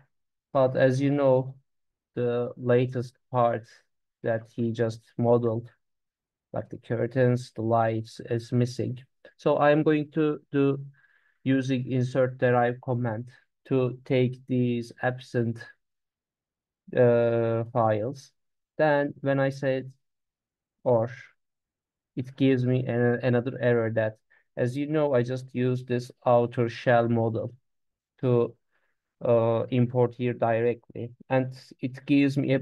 But as you know, the latest part that he just modeled, like the curtains, the lights, is missing. So I'm going to do using insert derive command to take these absent files. Then when I said or, it gives me another error that, as you know, I just used this outer shell model to import here directly, and it gives me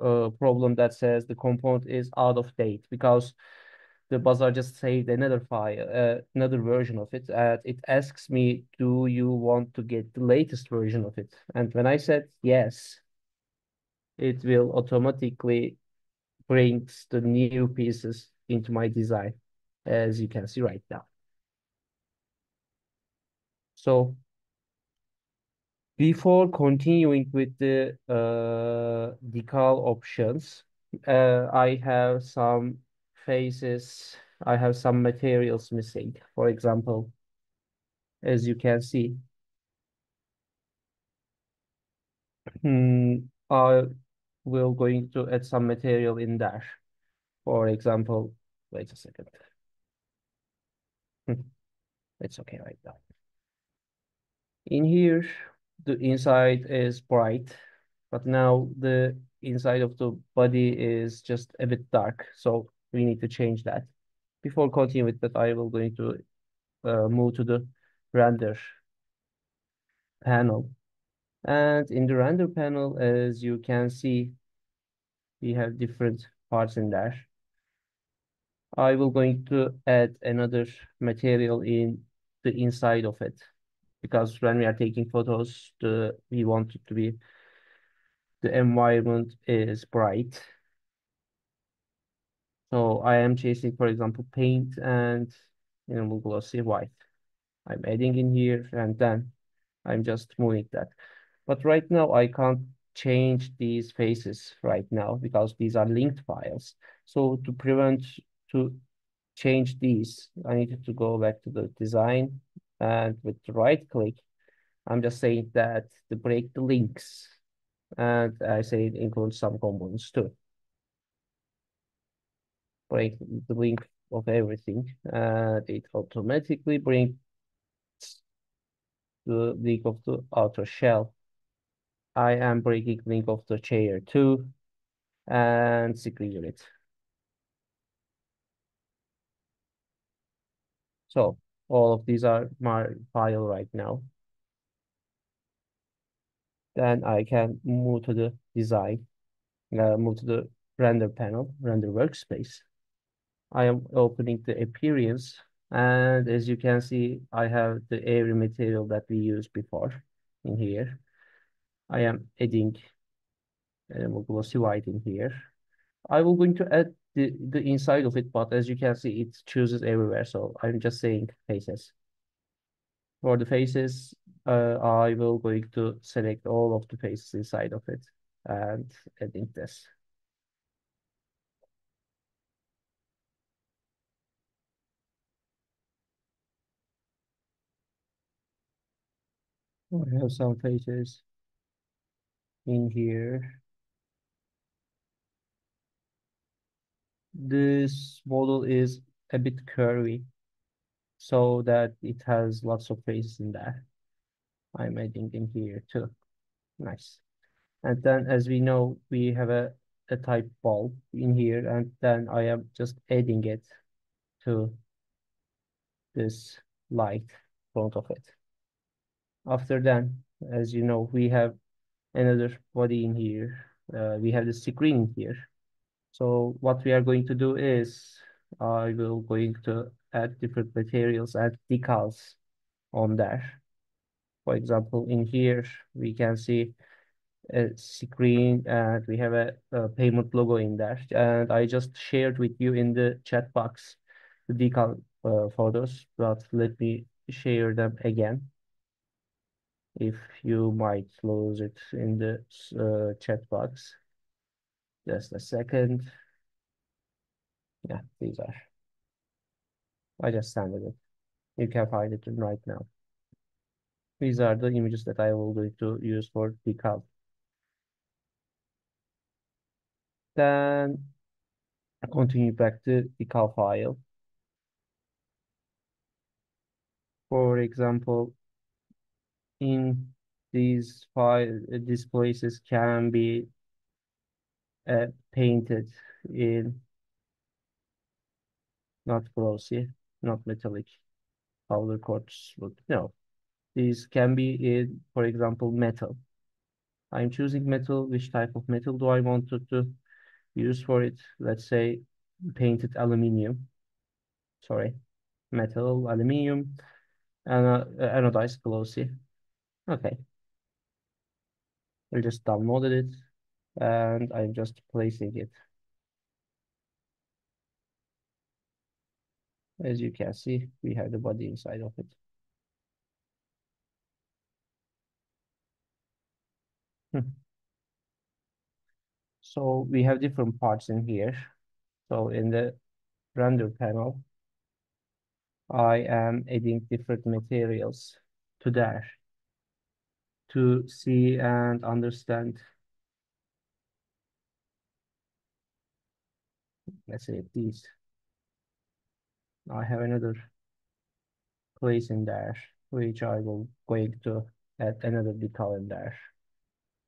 a problem that says the component is out of date because the Bazaar just saved another file, another version of it, and it asks me, do you want to get the latest version of it? And when I said yes, it will automatically brings the new pieces into my design, as you can see right now. So before continuing with the decal options, I have some faces, I have some materials missing. For example, as you can see, I will going to add some material in there. For example, wait a second. It's okay right now. In here, the inside is bright, but now the inside of the body is just a bit dark. So we need to change that. Before continuing with that, I will going to move to the render panel. And in the render panel, as you can see, we have different parts in there. I will going to add another material in the inside of it, because when we are taking photos, we want it to be the environment is bright. So I am chasing, for example, paint, and minimal glossy white. I'm adding in here and then I'm just moving that. But right now I can't change these faces right now because these are linked files. So to prevent to change these, I need to go back to the design, and with the right click, I'm just saying that to break the links, and I say it includes some components too. Break the link of everything, and it automatically brings the link of the outer shell. I am breaking link of the chair too, and secure it. So all of these are my file right now. Then I can move to the design, move to the render panel, render workspace. I am opening the appearance, and as you can see, I have the every material that we used before in here. I am adding glossy white in here. I will going to add the inside of it, but as you can see, it chooses everywhere. So I'm just saying faces. For the faces, I will going to select all of the faces inside of it and adding this. I have some faces in here. This model is a bit curvy, so that it has lots of faces in there. I'm adding in here too. Nice. And then as we know, we have a type bulb in here, and then I am just adding it to this light front of it. After that, as you know, we have another body in here. We have the screen here. So what we are going to do is I will going to add different materials, add decals on there. For example, in here, we can see a screen and we have a payment logo in there. And I just shared with you in the chat box the decal photos, but let me share them again. If you might lose it in the chat box. Just a second. Yeah, these are. I just sent it. You can find it right now. These are the images that I will going to use for decal. Then continue back to decal file. For example, in these file, these places can be painted in not glossy, not metallic powder coats. But no, these can be in, for example, metal. I'm choosing metal. Which type of metal do I want to use for it? Let's say painted aluminium. Sorry, metal, aluminium, and anodized glossy. Okay. I just downloaded it and I'm just placing it. As you can see, we have the body inside of it. So we have different parts in here. So in the render panel, I am adding different materials to there to see and understand. Let's say these. I have another place in there, which I will going to add another decal in there.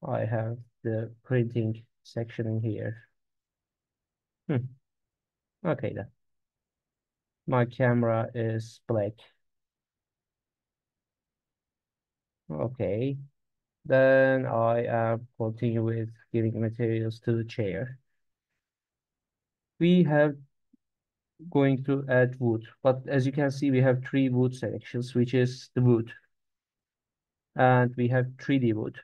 I have the printing section in here. Okay then. My camera is black. Okay. Then I am continue with giving materials to the chair. We have going to add wood, but as you can see, we have 3 wood selections, which is the wood. And we have 3D wood.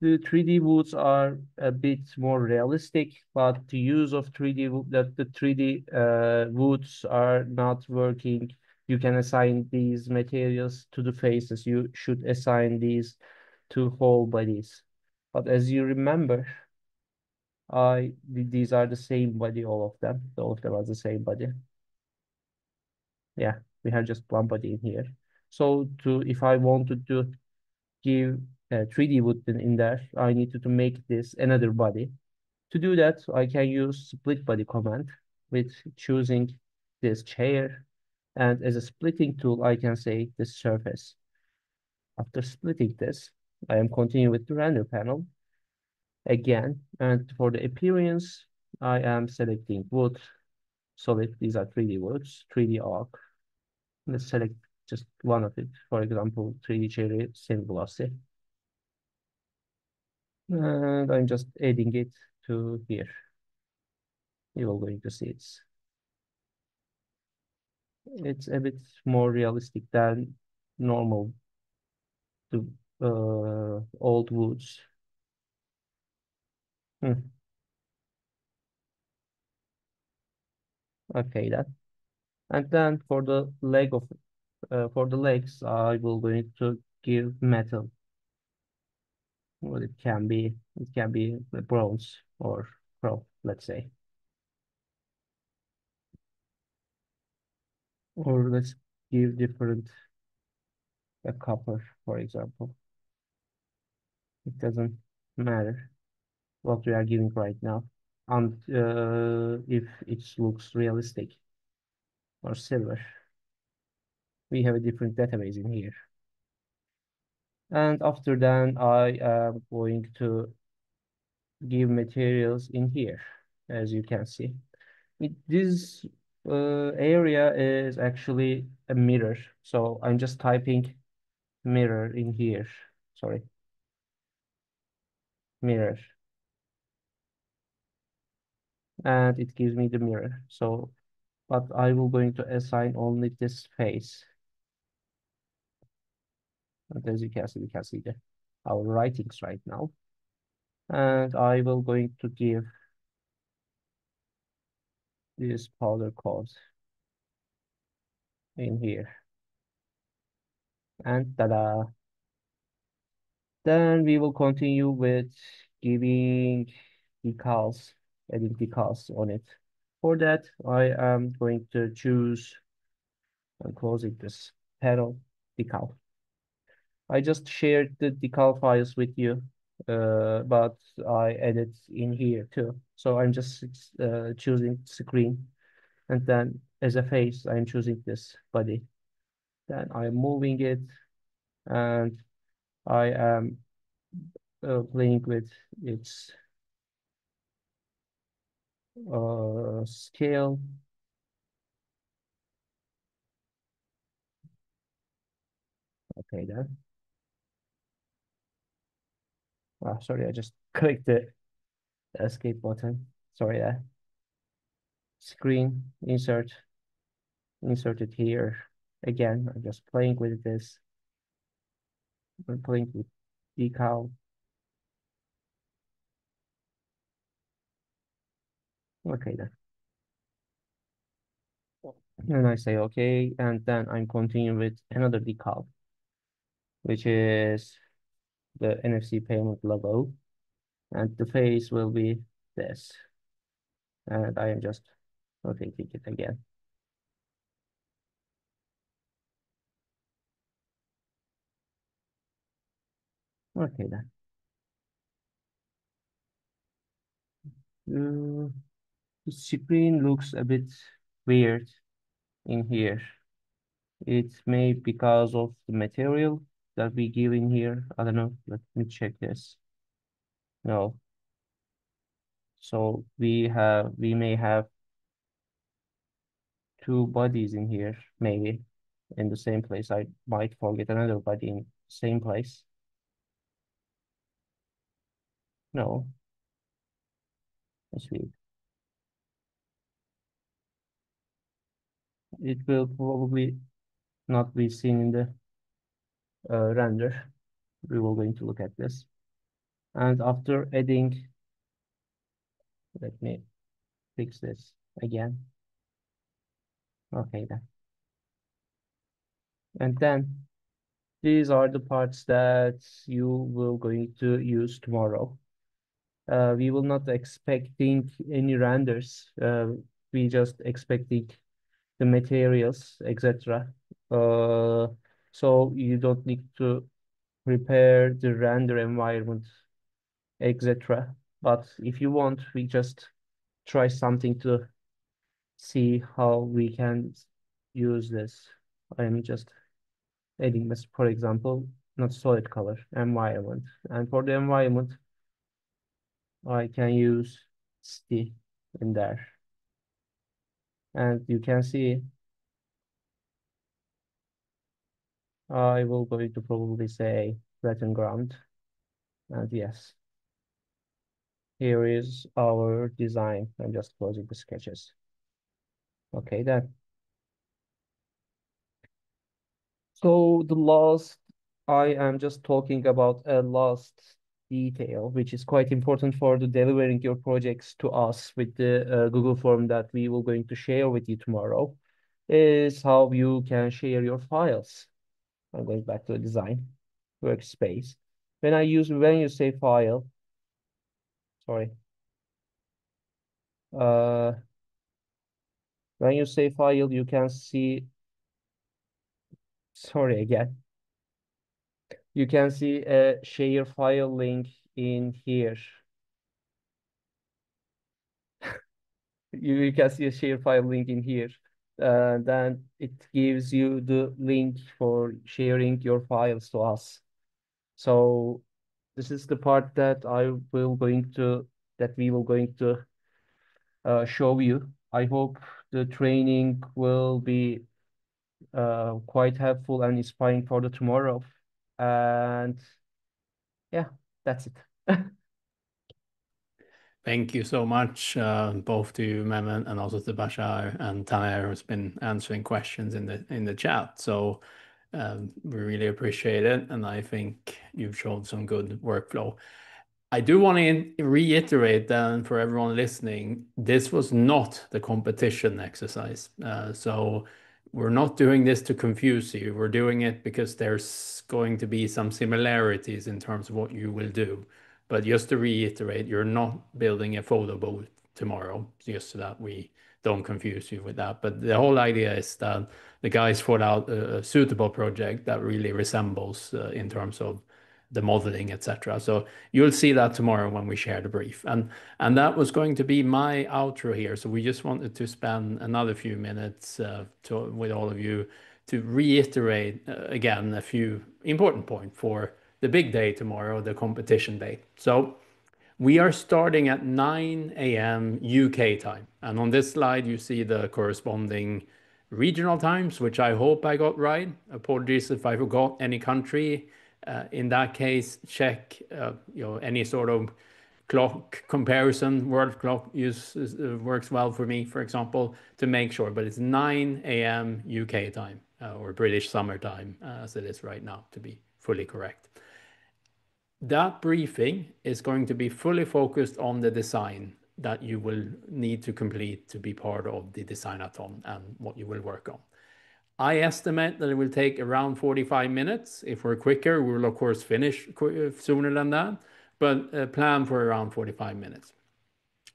The 3D woods are a bit more realistic, but the use of 3D wood, that the 3D woods are not working you can assign these materials to the faces. You should assign these to whole bodies. But as you remember, these are the same body, all of them. All of them are the same body. Yeah, we have just one body in here. So if I wanted to give 3D wood in there, I needed to make this another body. To do that, I can use split body command with choosing this chair. And as a splitting tool, I can say this surface. After splitting this, I am continuing with the render panel again. And for the appearance, I am selecting wood, solid. These are 3D woods, 3D arc. Let's select just one of it. For example, 3D cherry semi-glossy. And I'm just adding it to here. You are going to see it's a bit more realistic than normal to old woods. Okay, that. And then for the legs, I will going to give metal. Well, it can be bronze or chrome, let's say. Or let's give different copper, for example. It doesn't matter what we are giving right now, and if it looks realistic. Or silver. We have a different database in here. And after that, I am going to give materials in here, as you can see. This area is actually a mirror. So I'm just typing mirror in here. Sorry. Mirror. And it gives me the mirror. So, but I will going to assign only this face. And as you can see, we can see our writings right now. And I will going to give this powder coat in here. And ta-da! Then we will continue with giving decals, adding decals on it. For that, I am going to choose and closing this panel decal. I just shared the decal files with you, but I added in here too. So I'm just choosing screen, and then as a face, I'm choosing this body. Then I'm moving it, and I am playing with its scale. Okay, then. Oh, sorry, I just clicked the escape button. Sorry, screen, insert it here. Again, I'm just playing with this. I'm playing with decal. Okay, then. And I say okay, and then I'm continuing with another decal, which is the NFC payment logo, and the face will be this. And I am just rotating it again. Okay, then. The screen looks a bit weird in here. It may be because of the material that we give in here. I don't know. Let me check this. No. So we may have two bodies in here, maybe in the same place. I might forget another body in the same place. No. Let's see. It will probably not be seen in the render. We will going to look at this. And after adding, let me fix this again. Okay, then. And then these are the parts that you will going to use tomorrow. We will not expecting any renders. We just expecting the materials, etc. So you don't need to prepare the render environment, etc. But if you want, we just try something to see how we can use this. I'm just adding this, for example, not solid color, environment. And for the environment, I can use ST in there. And you can see I will going to probably say flatten ground. And yes, here is our design. I'm just closing the sketches. Okay, then. So the last, I am just talking about a last detail, which is quite important for the delivering your projects to us with the Google form that we will going to share with you tomorrow, is how you can share your files. I'm going back to the design workspace. When you say file, sorry. When you say file, you can see, sorry again. You can see a share file link in here. You can see a share file link in here. Then it gives you the link for sharing your files to us. So this is the part that we will going to show you. I hope the training will be quite helpful and inspiring for the tomorrow. And yeah, that's it. Thank you so much, both to you, Mehmet, and also to Bashar and Taner, who's been answering questions in the chat. So we really appreciate it, and I think you've shown some good workflow. I do want to reiterate then for everyone listening, this was not the competition exercise. So we're not doing this to confuse you. We're doing it because there's going to be some similarities in terms of what you will do. But just to reiterate, you're not building a photo booth tomorrow, just so that we don't confuse you with that. But the whole idea is that the guys thought out a suitable project that really resembles in terms of the modeling, etc. So you'll see that tomorrow when we share the brief. And that was going to be my outro here. So we just wanted to spend another few minutes with all of you to reiterate again a few important points for the big day tomorrow, the competition day. So we are starting at 9 a.m. UK time. And on this slide, you see the corresponding regional times, which I hope I got right. Apologies if I forgot any country. In that case, check any sort of clock comparison. World clock works well for me, for example, to make sure. But it's 9 a.m. UK time or British summer time, as it is right now, to be fully correct. That briefing is going to be fully focused on the design that you will need to complete to be part of the Designathon and what you will work on. I estimate that it will take around 45 minutes. If we're quicker, we will of course finish sooner than that, but plan for around 45 minutes.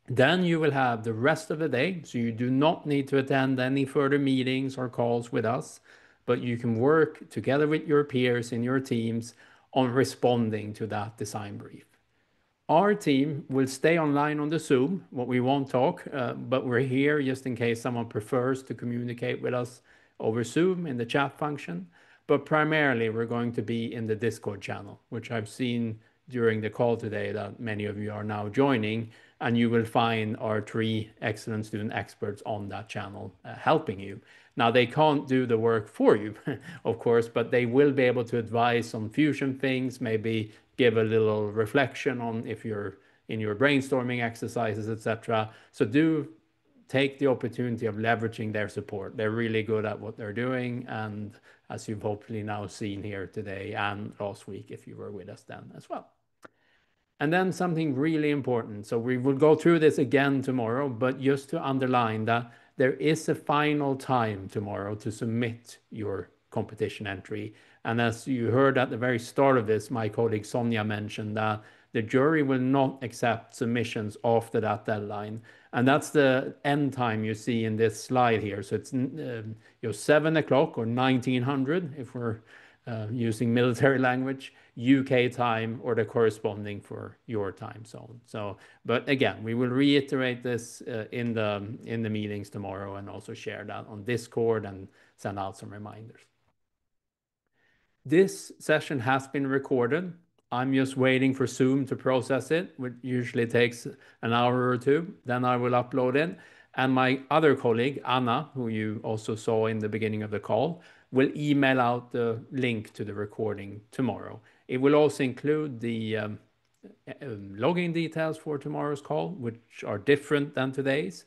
Then you will have the rest of the day, so you do not need to attend any further meetings or calls with us, but you can work together with your peers in your teams on responding to that design brief. Our team will stay online on the Zoom, we won't talk, but we're here just in case someone prefers to communicate with us over Zoom in the chat function. But primarily, we're going to be in the Discord channel, which I've seen during the call today that many of you are now joining, and you will find our 3 excellent student experts on that channel helping you. Now, they can't do the work for you, of course, but they will be able to advise on Fusion things, maybe give a little reflection on if you're in your brainstorming exercises, etc. So do take the opportunity of leveraging their support. They're really good at what they're doing, and as you've hopefully now seen here today and last week if you were with us then as well. And then something really important. So we will go through this again tomorrow, but just to underline that there is a final time tomorrow to submit your competition entry. And as you heard at the very start of this, my colleague Sonia mentioned that the jury will not accept submissions after that deadline. And that's the end time you see in this slide here. So it's 7 o'clock or 1900 if we're using military language, UK time, or the corresponding for your time zone. So, but again, we will reiterate this in the meetings tomorrow, and also share that on Discord and send out some reminders. This session has been recorded. I'm just waiting for Zoom to process it, which usually takes an hour or two. Then I will upload it. And my other colleague, Anna, who you also saw in the beginning of the call, will email out the link to the recording tomorrow. It will also include the login details for tomorrow's call, which are different than today's.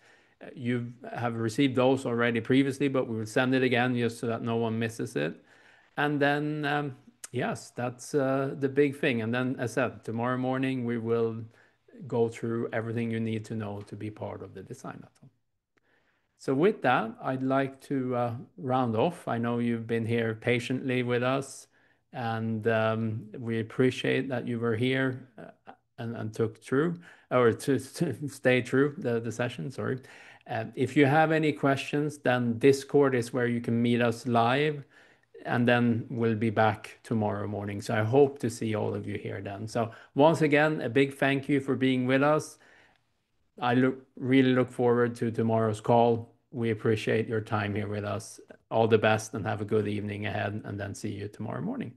You have received those already previously, but we will send it again just so that no one misses it. And then, yes, that's the big thing. And then, as I said, tomorrow morning, we will go through everything you need to know to be part of the Designathon. So with that, I'd like to round off. I know you've been here patiently with us, and we appreciate that you were here and took through, or to stay through the session, sorry. If you have any questions, then Discord is where you can meet us live, and then we'll be back tomorrow morning. So I hope to see all of you here then. So once again, a big thank you for being with us. I really look forward to tomorrow's call. We appreciate your time here with us. All the best, and have a good evening ahead, and then see you tomorrow morning.